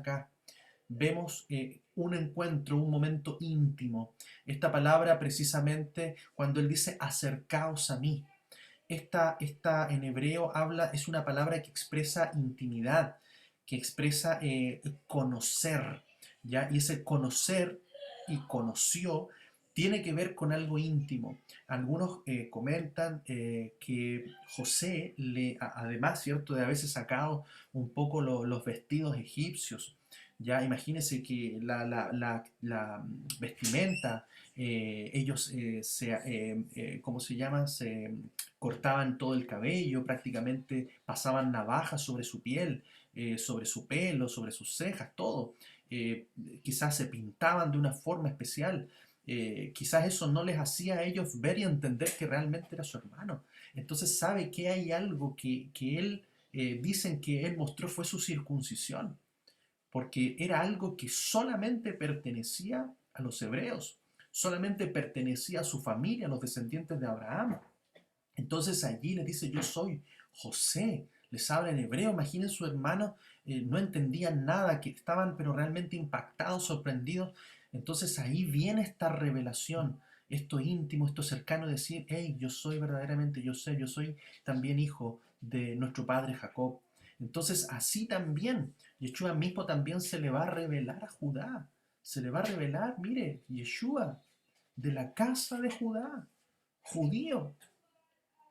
un encuentro, un momento íntimo. Esta palabra precisamente cuando él dice acercaos a mí. Esta en hebreo es una palabra que expresa intimidad, que expresa conocer, ¿ya? Y ese conocer y conoció tiene que ver con algo íntimo. Algunos comentan que José, además, ¿cierto?, de haberse sacado un poco los vestidos egipcios, ya imagínense que la vestimenta, ellos ¿cómo se llama? Se cortaban todo el cabello, prácticamente pasaban navajas sobre su piel, sobre su pelo, sobre sus cejas, todo. Eh, Quizás se pintaban de una forma especial. Quizás eso no les hacía a ellos ver y entender que realmente era su hermano. Entonces sabe que hay algo que él, dicen que él mostró fue su circuncisión, porque era algo que solamente pertenecía a los hebreos, solamente pertenecía a su familia, a los descendientes de Abraham. Entonces allí le dice, yo soy José, les habla en hebreo, imaginen su hermano, no entendían nada, que estaban pero realmente impactados, sorprendidos. Entonces ahí viene esta revelación, esto íntimo, esto cercano, decir, hey, yo soy verdaderamente yo soy también hijo de nuestro padre Jacob. Entonces así también, Yeshua mismo también se le va a revelar a Judá, se le va a revelar, mire, Yeshua, de la casa de Judá, judío,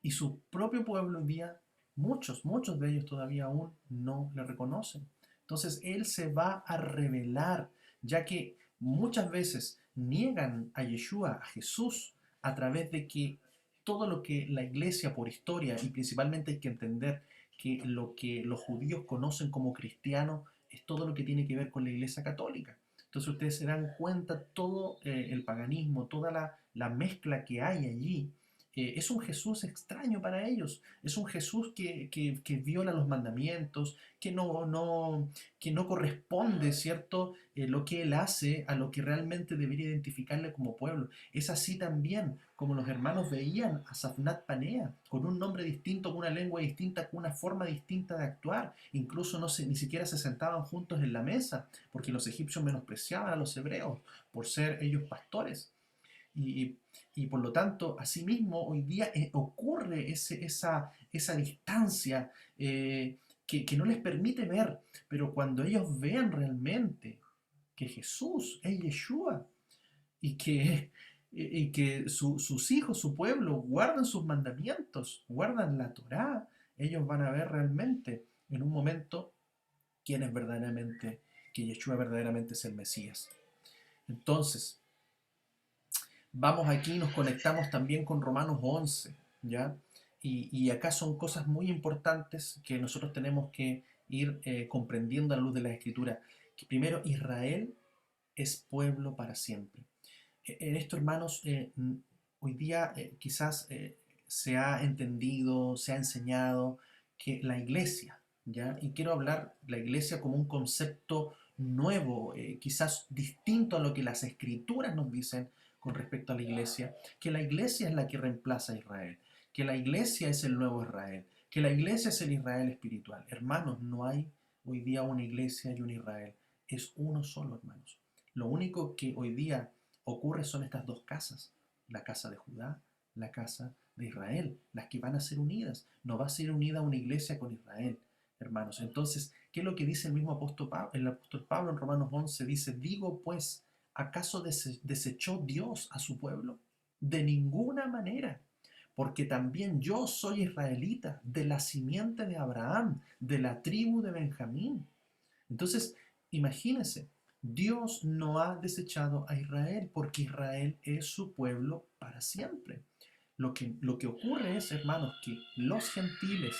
y su propio pueblo hoy día, muchos de ellos todavía aún no le reconocen. Entonces Él se va a revelar, ya que muchas veces niegan a Yeshua, a Jesús, a través de que todo lo que la iglesia por historia, y principalmente hay que entender que lo que los judíos conocen como cristiano es todo lo que tiene que ver con la iglesia católica. Entonces ustedes se dan cuenta todo el paganismo, toda la mezcla que hay allí, es un Jesús extraño para ellos, es un Jesús que viola los mandamientos, que no corresponde, ¿cierto?, lo que Él hace a lo que realmente debería identificarle como pueblo. Es así también como los hermanos veían a Safnat Panea, con un nombre distinto, con una lengua distinta, con una forma distinta de actuar. Incluso ni siquiera se sentaban juntos en la mesa, porque los egipcios menospreciaban a los hebreos por ser ellos pastores. Y, y por lo tanto, asimismo, hoy día ocurre esa distancia que no les permite ver, pero cuando ellos vean realmente que Jesús es Yeshua y que sus hijos, su pueblo, guardan sus mandamientos, guardan la Torá, ellos van a ver realmente en un momento quién es verdaderamente, que Yeshua verdaderamente es el Mesías. Entonces, vamos aquí, nos conectamos también con Romanos 11, ¿ya? Y acá son cosas muy importantes que nosotros tenemos que ir comprendiendo a la luz de la Escritura. Que primero, Israel es pueblo para siempre. En esto, hermanos, hoy día quizás se ha entendido, se ha enseñado que la iglesia, ¿ya? Y quiero hablar la iglesia como un concepto nuevo, quizás distinto a lo que las escrituras nos dicen con respecto a la iglesia, que la iglesia es la que reemplaza a Israel, que la iglesia es el nuevo Israel, que la iglesia es el Israel espiritual. Hermanos, no hay hoy día una iglesia y un Israel, es uno solo, hermanos. Lo único que hoy día ocurre son estas dos casas, la casa de Judá, la casa de Israel, las que van a ser unidas. No va a ser unida una iglesia con Israel, hermanos. Entonces, ¿qué es lo que dice el mismo apóstol Pablo? El apóstol Pablo en Romanos 11 dice, digo pues, ¿acaso desechó Dios a su pueblo? De ninguna manera, porque también yo soy israelita, de la simiente de Abraham, de la tribu de Benjamín. Entonces, imagínense, Dios no ha desechado a Israel porque Israel es su pueblo para siempre. Lo que ocurre es, hermanos, que los gentiles,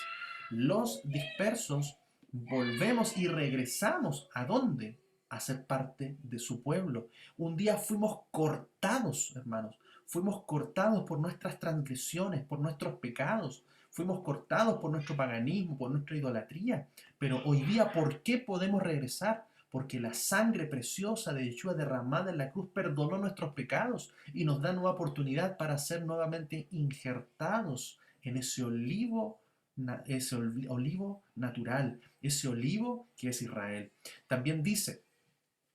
los dispersos, volvemos y regresamos ¿a dónde? A ser parte de su pueblo. Un día fuimos cortados, hermanos. Fuimos cortados por nuestras transgresiones, por nuestros pecados. Fuimos cortados por nuestro paganismo, por nuestra idolatría. Pero hoy día, ¿por qué podemos regresar? Porque la sangre preciosa de Yeshua derramada en la cruz perdonó nuestros pecados y nos da nueva oportunidad para ser nuevamente injertados en ese olivo natural, ese olivo que es Israel. También dice,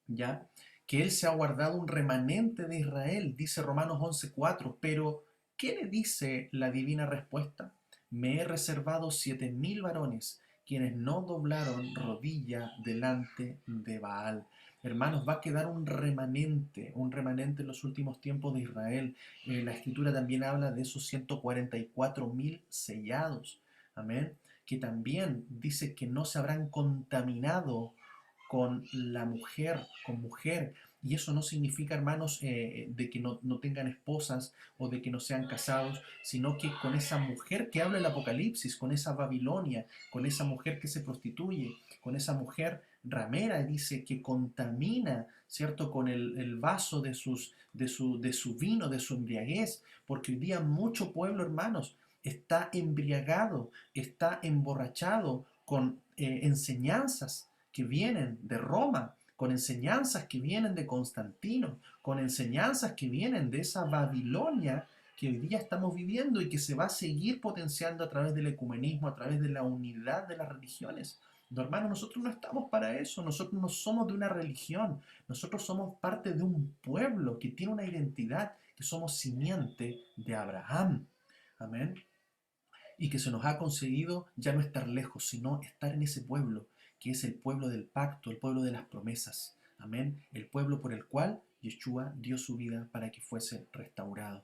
¿ya?, que Él se ha guardado un remanente de Israel, dice Romanos 11:4, pero ¿qué le dice la divina respuesta? Me he reservado 7.000 varones, quienes no doblaron rodilla delante de Baal. Hermanos, va a quedar un remanente en los últimos tiempos de Israel. La Escritura también habla de esos 144.000 sellados. Amén. Que también dice que no se habrán contaminado con la mujer, con mujer. Y eso no significa, hermanos, de que no tengan esposas o de que no sean casados, sino que con esa mujer que habla el Apocalipsis, con esa Babilonia, con esa mujer que se prostituye, con esa mujer ramera, dice, que contamina, ¿cierto?, con el vaso de su vino, de su embriaguez, porque hoy día mucho pueblo, hermanos, está embriagado, está emborrachado con enseñanzas que vienen de Roma, con enseñanzas que vienen de Constantino, con enseñanzas que vienen de esa Babilonia que hoy día estamos viviendo y que se va a seguir potenciando a través del ecumenismo, a través de la unidad de las religiones. No, hermano, nosotros no estamos para eso, nosotros no somos de una religión, nosotros somos parte de un pueblo que tiene una identidad, que somos simiente de Abraham. Amén. Y que se nos ha concedido ya no estar lejos, sino estar en ese pueblo, que es el pueblo del pacto, el pueblo de las promesas. Amén. El pueblo por el cual Yeshua dio su vida para que fuese restaurado.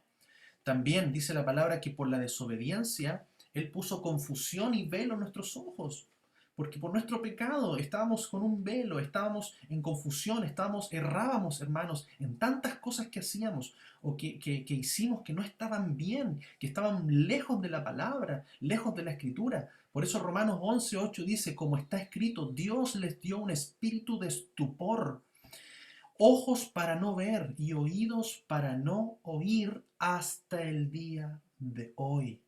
También dice la palabra que por la desobediencia Él puso confusión y velo en nuestros ojos. Porque por nuestro pecado estábamos con un velo, estábamos en confusión, errábamos, hermanos, en tantas cosas que hacíamos o que hicimos que no estaban bien, que estaban lejos de la palabra, lejos de la escritura. Por eso Romanos 11:8 dice, como está escrito, Dios les dio un espíritu de estupor, ojos para no ver y oídos para no oír hasta el día de hoy.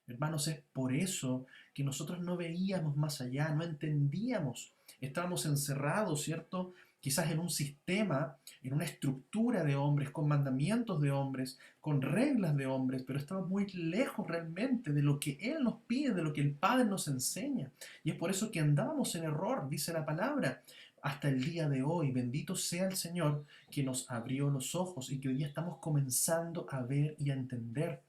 Hermanos, es por eso que nosotros no veíamos más allá, no entendíamos. Estábamos encerrados, ¿cierto? Quizás en un sistema, en una estructura de hombres, con mandamientos de hombres, con reglas de hombres, pero estábamos muy lejos realmente de lo que Él nos pide, de lo que el Padre nos enseña. Y es por eso que andábamos en error, dice la palabra. Hasta el día de hoy, bendito sea el Señor que nos abrió los ojos y que hoy día estamos comenzando a ver y a entender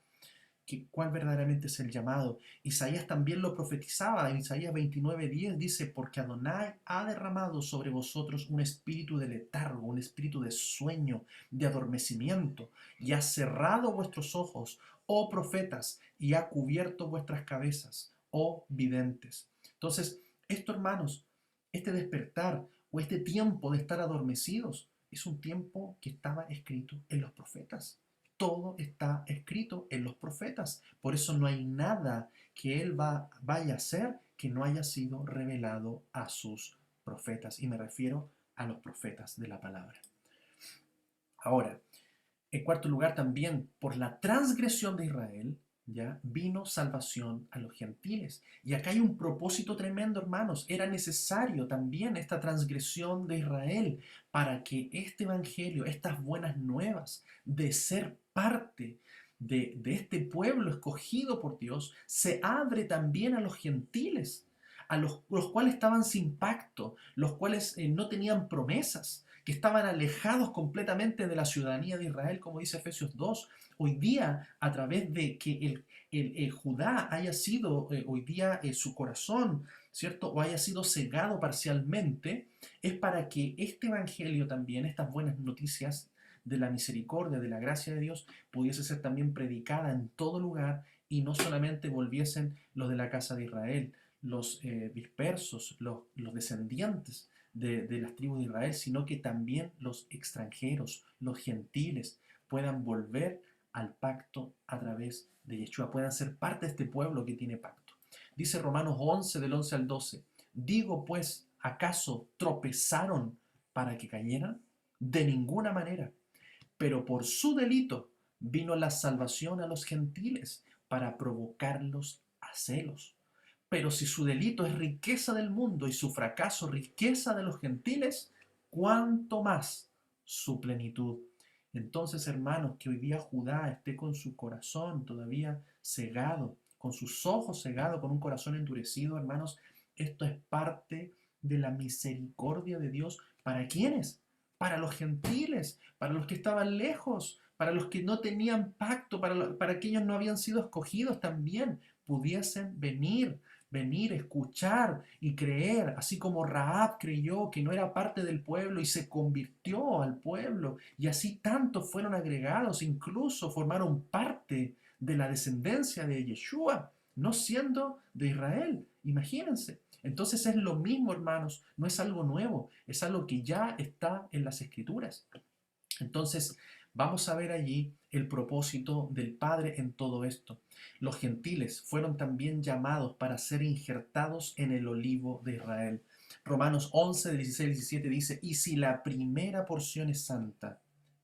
cuál verdaderamente es el llamado. Isaías también lo profetizaba. En Isaías 29:10 dice, porque Adonai ha derramado sobre vosotros un espíritu de letargo, un espíritu de sueño, de adormecimiento, y ha cerrado vuestros ojos, oh profetas, y ha cubierto vuestras cabezas, oh videntes. Entonces, esto, hermanos, este despertar o este tiempo de estar adormecidos es un tiempo que estaba escrito en los profetas. Todo está escrito en los profetas. Por eso no hay nada que Él vaya a hacer que no haya sido revelado a sus profetas. Y me refiero a los profetas de la palabra. Ahora, en cuarto lugar también, por la transgresión de Israel, ya vino salvación a los gentiles. Y acá hay un propósito tremendo, hermanos. Era necesario también esta transgresión de Israel para que este evangelio, estas buenas nuevas de ser parte de este pueblo escogido por Dios, se abre también a los gentiles, a los cuales estaban sin pacto, los cuales no tenían promesas, que estaban alejados completamente de la ciudadanía de Israel, como dice Efesios 2. Hoy día, a través de que el Judá haya sido hoy día su corazón, ¿cierto? O haya sido cegado parcialmente, es para que este evangelio también, estas buenas noticias de la misericordia, de la gracia de Dios, pudiese ser también predicada en todo lugar y no solamente volviesen los de la casa de Israel, los dispersos, los descendientes de las tribus de Israel, sino que también los extranjeros, los gentiles, puedan volver al pacto a través de Yeshua, puedan ser parte de este pueblo que tiene pacto. Dice Romanos 11, del 11 al 12, digo pues, ¿acaso tropezaron para que cayeran? De ninguna manera, pero por su delito vino la salvación a los gentiles para provocarlos a celos. Pero si su delito es riqueza del mundo y su fracaso riqueza de los gentiles, ¿cuánto más su plenitud? Entonces, hermanos, que hoy día Judá esté con su corazón todavía cegado, con sus ojos cegados, con un corazón endurecido, hermanos, esto es parte de la misericordia de Dios. ¿Para quiénes? Para los gentiles, para los que estaban lejos, para los que no tenían pacto, para que ellos no habían sido escogidos también, pudiesen venir venir, escuchar y creer, así como Rahab creyó que no era parte del pueblo y se convirtió al pueblo, y así tantos fueron agregados, incluso formaron parte de la descendencia de Yeshua, no siendo de Israel. Imagínense. Entonces es lo mismo, hermanos, no es algo nuevo, es algo que ya está en las Escrituras. Entonces, vamos a ver allí el propósito del Padre en todo esto. Los gentiles fueron también llamados para ser injertados en el olivo de Israel. Romanos 11, 16 17 dice, y si la primera porción es santa,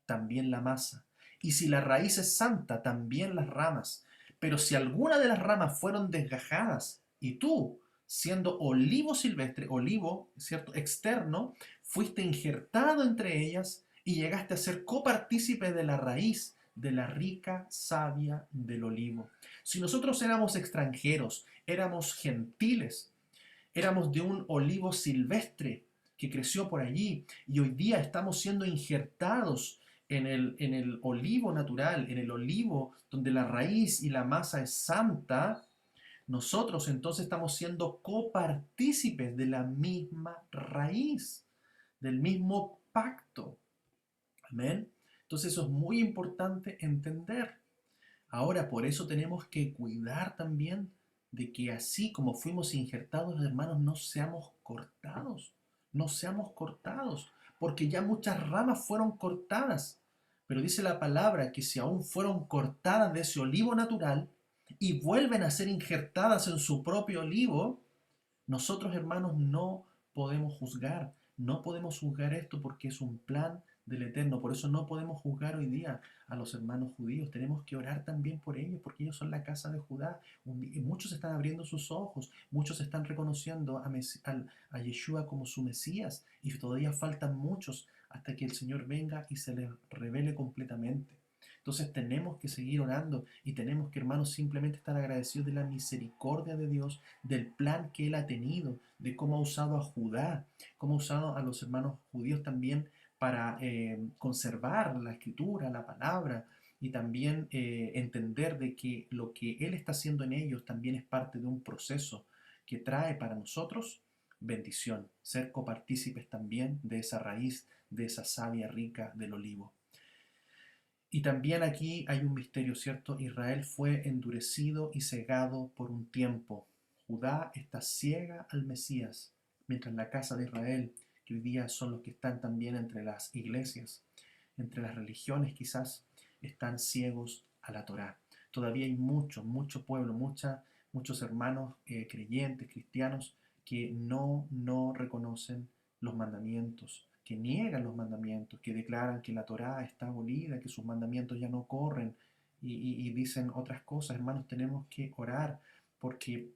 también la masa. Y si la raíz es santa, también las ramas. Pero si alguna de las ramas fueron desgajadas, y tú, siendo olivo silvestre, olivo, ¿cierto?, externo, fuiste injertado entre ellas, y llegaste a ser copartícipe de la raíz de la rica savia del olivo. Si nosotros éramos extranjeros, éramos gentiles, éramos de un olivo silvestre que creció por allí y hoy día estamos siendo injertados en el olivo natural, en el olivo donde la raíz y la masa es santa, nosotros entonces estamos siendo copartícipes de la misma raíz, del mismo pacto. Amén. Entonces eso es muy importante entender. Ahora, por eso tenemos que cuidar también de que así como fuimos injertados, hermanos, no seamos cortados. No seamos cortados, porque ya muchas ramas fueron cortadas. Pero dice la palabra que si aún fueron cortadas de ese olivo natural y vuelven a ser injertadas en su propio olivo, nosotros, hermanos, no podemos juzgar. No podemos juzgar esto porque es un plan del Eterno. Por eso no podemos juzgar hoy día a los hermanos judíos. Tenemos que orar también por ellos, porque ellos son la casa de Judá. Y muchos están abriendo sus ojos, muchos están reconociendo a Yeshua como su Mesías, y todavía faltan muchos hasta que el Señor venga y se les revele completamente. Entonces tenemos que seguir orando y tenemos que, hermanos, simplemente estar agradecidos de la misericordia de Dios, del plan que Él ha tenido, de cómo ha usado a Judá, cómo ha usado a los hermanos judíos también para conservar la escritura, la palabra, y también entender de que lo que Él está haciendo en ellos también es parte de un proceso que trae para nosotros bendición, ser copartícipes también de esa raíz, de esa savia rica del olivo. Y también aquí hay un misterio, ¿cierto? Israel fue endurecido y cegado por un tiempo. Judá está ciega al Mesías, mientras la casa de Israel, que hoy día son los que están también entre las iglesias, entre las religiones quizás, están ciegos a la Torá. Todavía hay mucho pueblo, muchos hermanos creyentes, cristianos, que no reconocen los mandamientos, que niegan los mandamientos, que declaran que la Torá está abolida, que sus mandamientos ya no corren y dicen otras cosas. Hermanos, tenemos que orar porque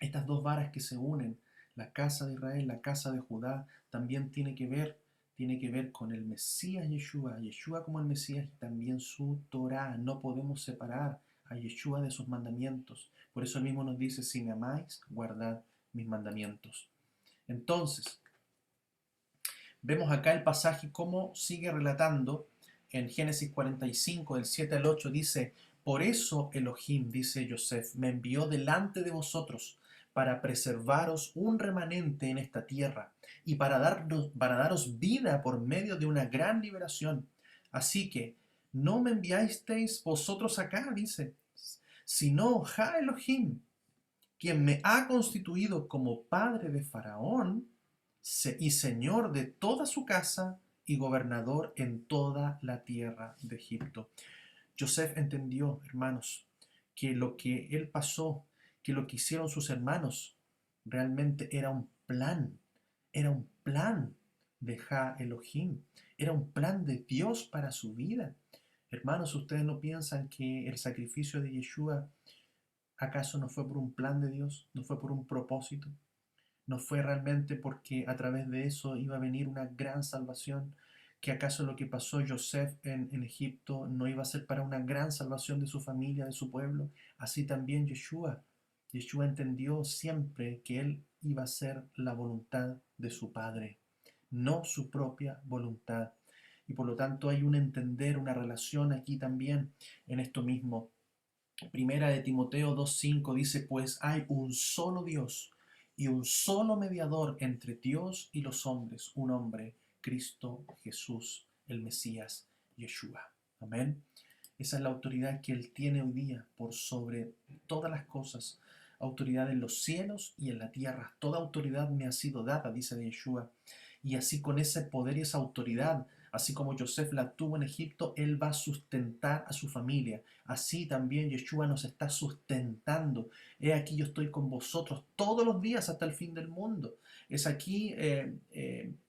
estas dos varas que se unen, la casa de Israel, la casa de Judá, también tiene que ver con el Mesías Yeshua, Yeshua como el Mesías y también su Torá. No podemos separar a Yeshua de sus mandamientos. Por eso él mismo nos dice, si me amáis, guardad mis mandamientos. Entonces, vemos acá el pasaje cómo sigue relatando en Génesis 45, del 7 al 8, dice, por eso Elohim, dice Yosef, me envió delante de vosotros para preservaros un remanente en esta tierra y para daros vida por medio de una gran liberación. Así que no me enviasteis vosotros acá, dice, sino Ja Elohim, quien me ha constituido como padre de Faraón y señor de toda su casa y gobernador en toda la tierra de Egipto. Joseph entendió, hermanos, que lo que él pasó, que lo que hicieron sus hermanos, realmente era un plan de Ja Elohim, era un plan de Dios para su vida. Hermanos, ¿ustedes no piensan que el sacrificio de Yeshua acaso no fue por un plan de Dios, no fue por un propósito? ¿No fue realmente porque a través de eso iba a venir una gran salvación? ¿Que acaso lo que pasó Joseph en Egipto no iba a ser para una gran salvación de su familia, de su pueblo? Así también Yeshua. Yeshua entendió siempre que él iba a ser la voluntad de su Padre, no su propia voluntad. Y por lo tanto hay un entender, una relación aquí también en esto mismo. Primera de Timoteo 2:5 dice, pues hay un solo Dios y un solo mediador entre Dios y los hombres, un hombre, Cristo Jesús, el Mesías, Yeshua. Amén. Esa es la autoridad que Él tiene hoy día por sobre todas las cosas. Autoridad en los cielos y en la tierra. Toda autoridad me ha sido dada, dice Yeshua. Y así con ese poder y esa autoridad, así como Joseph la tuvo en Egipto, Él va a sustentar a su familia. Así también Yeshua nos está sustentando. He aquí yo estoy con vosotros todos los días hasta el fin del mundo. Es aquí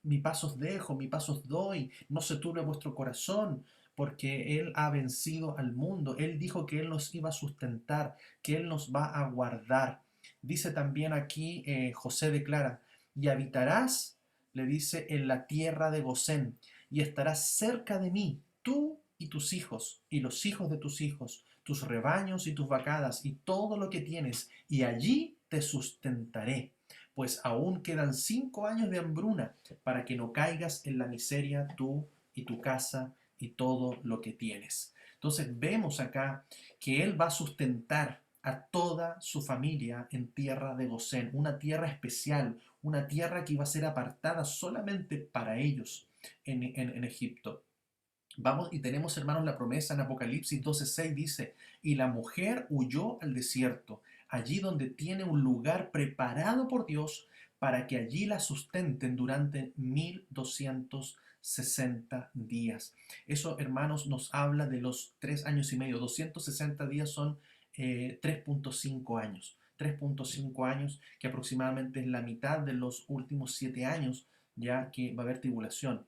mi paz os dejo, mi paz os doy. No se turbe vuestro corazón, porque Él ha vencido al mundo. Él dijo que Él nos iba a sustentar, que Él nos va a guardar. Dice también aquí, José declara, y habitarás, le dice, en la tierra de Gosén, y estarás cerca de mí, tú y tus hijos, y los hijos de tus hijos, tus rebaños y tus vacadas, y todo lo que tienes, y allí te sustentaré. Pues aún quedan 5 años de hambruna, para que no caigas en la miseria tú y tu casa y todo lo que tienes. Entonces vemos acá que Él va a sustentar a toda su familia en tierra de Gosén, una tierra especial, una tierra que iba a ser apartada solamente para ellos en Egipto. Vamos y tenemos, hermanos, la promesa en Apocalipsis 12:6 dice, y la mujer huyó al desierto, allí donde tiene un lugar preparado por Dios para que allí la sustenten durante 1260 días. Eso, hermanos, nos habla de los 3 años y medio. 260 días son 3.5 años. 3.5 años, que aproximadamente es la mitad de los últimos 7 años, ya que va a haber tribulación.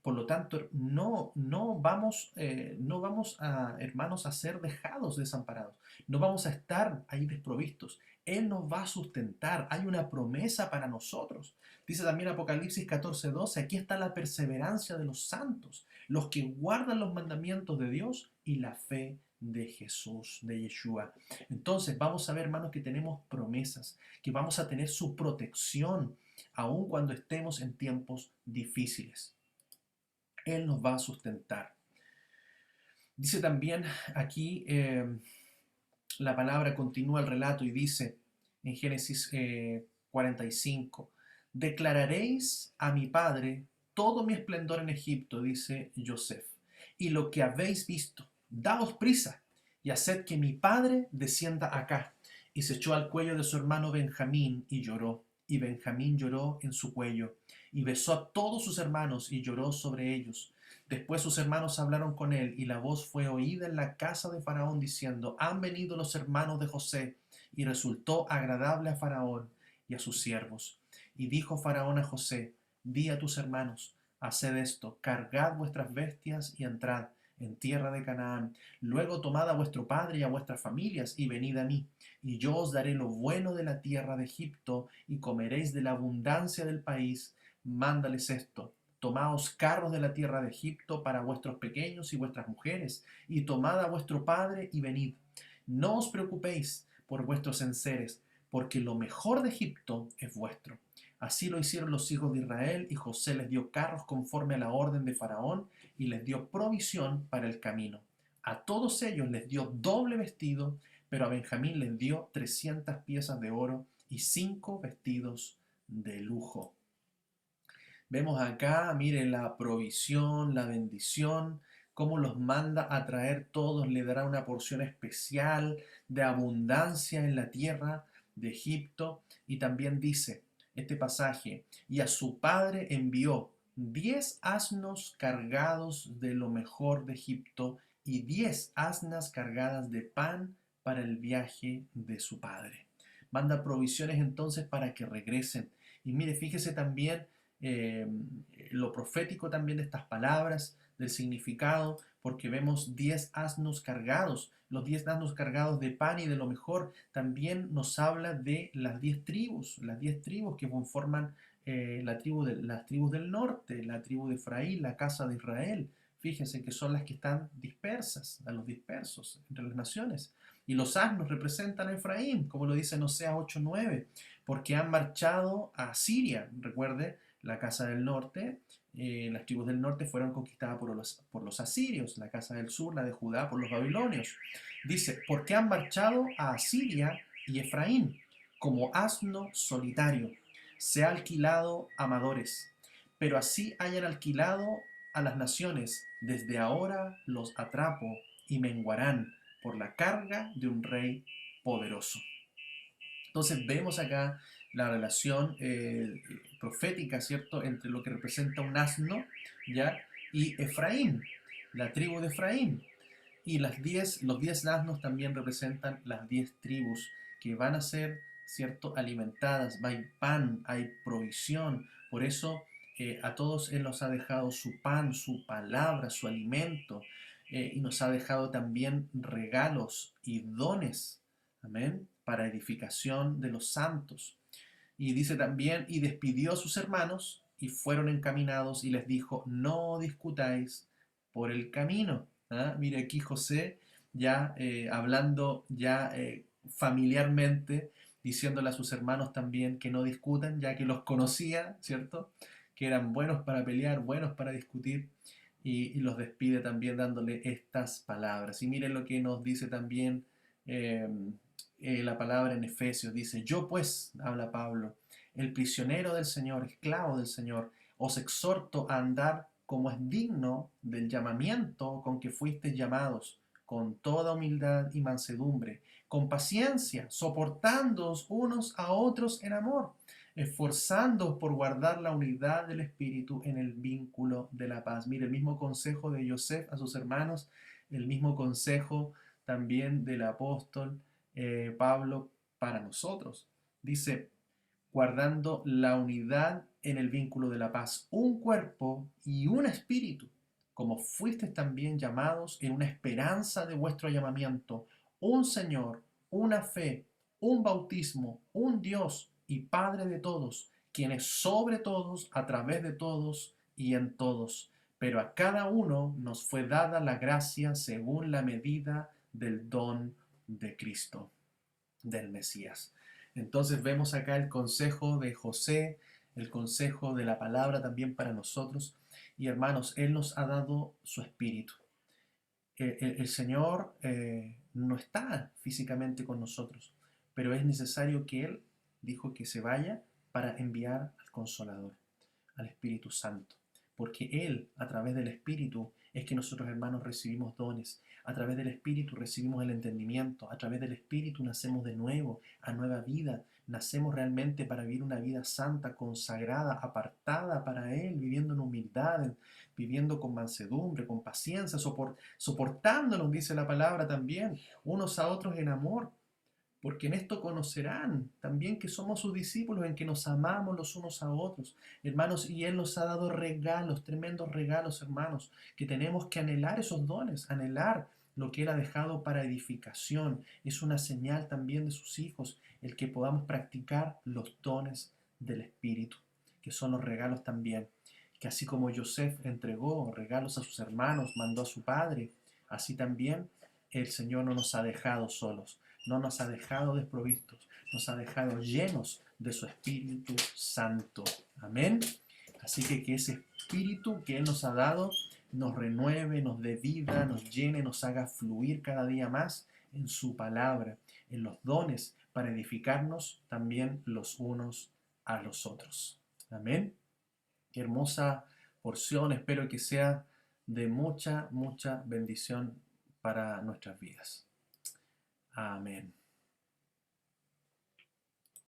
Por lo tanto, no vamos a, hermanos, a ser dejados desamparados. No vamos a estar ahí desprovistos. Él nos va a sustentar. Hay una promesa para nosotros. Dice también Apocalipsis 14:12, aquí está la perseverancia de los santos, los que guardan los mandamientos de Dios y la fe de Jesús, de Yeshua. Entonces vamos a ver, hermanos, que tenemos promesas, que vamos a tener su protección, aun cuando estemos en tiempos difíciles. Él nos va a sustentar. Dice también aquí, la palabra continúa el relato y dice en Génesis 45, declararéis a mi padre todo mi esplendor en Egipto, dice Joseph, y lo que habéis visto, daos prisa y haced que mi padre descienda acá. Y se echó al cuello de su hermano Benjamín y lloró. Y Benjamín lloró en su cuello, y besó a todos sus hermanos y lloró sobre ellos. Después sus hermanos hablaron con él, y la voz fue oída en la casa de Faraón diciendo, han venido los hermanos de José. Y resultó agradable a Faraón y a sus siervos. Y dijo Faraón a José, di a tus hermanos, haced esto, cargad vuestras bestias y entrad en tierra de Canaán. Luego tomad a vuestro padre y a vuestras familias y venid a mí, y yo os daré lo bueno de la tierra de Egipto, y comeréis de la abundancia del país. Mándales esto, tomaos carros de la tierra de Egipto para vuestros pequeños y vuestras mujeres, y tomad a vuestro padre y venid. No os preocupéis por vuestros enseres, porque lo mejor de Egipto es vuestro. Así lo hicieron los hijos de Israel, y José les dio carros conforme a la orden de Faraón, y les dio provisión para el camino. A todos ellos les dio doble vestido, pero a Benjamín les dio 300 piezas de oro y 5 vestidos de lujo. Vemos acá, mire, la provisión, la bendición, cómo los manda a traer todos, le dará una porción especial de abundancia en la tierra de Egipto. Y también dice este pasaje, y a su padre envió 10 asnos cargados de lo mejor de Egipto y 10 asnas cargadas de pan para el viaje de su padre. Manda provisiones entonces para que regresen. Y mire, fíjese también eh, lo profético también de estas palabras, del significado, porque vemos 10 asnos cargados, los 10 asnos cargados de pan y de lo mejor. También nos habla de las 10 tribus que conforman las tribus del norte, la tribu de Efraín, la casa de Israel. Fíjense que son las que están dispersas, a los dispersos entre las naciones. Y los asnos representan a Efraín, como lo dice en Oseas 8:9, porque han marchado a Siria, recuerde, La casa del norte, las tribus del norte fueron conquistadas por los asirios, la casa del sur, la de Judá, por los babilonios. Dice, porque han marchado a Asiria y Efraín como asno solitario, se ha alquilado amadores, pero así hayan alquilado a las naciones, desde ahora los atrapo y menguarán por la carga de un rey poderoso. Entonces vemos acá la relación profética, ¿cierto?, entre lo que representa un asno, ¿ya?, y Efraín, la tribu de Efraín. Y los 10 asnos también representan las 10 tribus que van a ser, ¿cierto?, alimentadas. Hay pan, hay provisión. Por eso a todos Él nos ha dejado su pan, su palabra, su alimento. Y nos ha dejado también regalos y dones. Amén. Para edificación de los santos. Y dice también, y despidió a sus hermanos y fueron encaminados y les dijo, no discutáis por el camino. ¿Ah? Mire aquí José ya hablando ya familiarmente, diciéndole a sus hermanos también que no discutan, ya que los conocía, ¿cierto? Que eran buenos para pelear, buenos para discutir, y los despide también dándole estas palabras. Y miren lo que nos dice también eh, la palabra en Efesios. Dice, yo pues, habla Pablo, el prisionero del Señor, esclavo del Señor, os exhorto a andar como es digno del llamamiento con que fuisteis llamados, con toda humildad y mansedumbre, con paciencia, soportándoos unos a otros en amor, esforzándoos por guardar la unidad del Espíritu en el vínculo de la paz. Mire, el mismo consejo de Joseph a sus hermanos, el mismo consejo también del apóstol Pablo para nosotros. Dice, guardando la unidad en el vínculo de la paz, un cuerpo y un espíritu, como fuisteis también llamados en una esperanza de vuestro llamamiento, un Señor, una fe, un bautismo, un Dios y Padre de todos, quien es sobre todos, a través de todos y en todos. Pero a cada uno nos fue dada la gracia según la medida del don de Cristo, del Mesías. Entonces vemos acá el consejo de José, el consejo de la palabra también para nosotros. Y hermanos, Él nos ha dado su espíritu. El Señor no está físicamente con nosotros, pero es necesario que Él dijo que se vaya para enviar al Consolador, al Espíritu Santo. Porque Él, a través del Espíritu, es que nosotros, hermanos, recibimos dones. A través del Espíritu recibimos el entendimiento. A través del Espíritu nacemos de nuevo, a nueva vida. Nacemos realmente para vivir una vida santa, consagrada, apartada para Él, viviendo en humildad, viviendo con mansedumbre, con paciencia, soportándonos, dice la palabra también, unos a otros en amor. Porque en esto conocerán también que somos sus discípulos, en que nos amamos los unos a otros, hermanos, y Él nos ha dado regalos, tremendos regalos, hermanos, que tenemos que anhelar esos dones, anhelar lo que Él ha dejado para edificación. Es una señal también de sus hijos, el que podamos practicar los dones del Espíritu, que son los regalos también, que así como Joseph entregó regalos a sus hermanos, mandó a su padre, así también el Señor no nos ha dejado solos, no nos ha dejado desprovistos, nos ha dejado llenos de su Espíritu Santo. Amén. Así que ese Espíritu que Él nos ha dado nos renueve, nos dé vida, nos llene, nos haga fluir cada día más en su palabra, en los dones, para edificarnos también los unos a los otros. Amén. Qué hermosa porción, espero que sea de mucha, mucha bendición para nuestras vidas. Amén.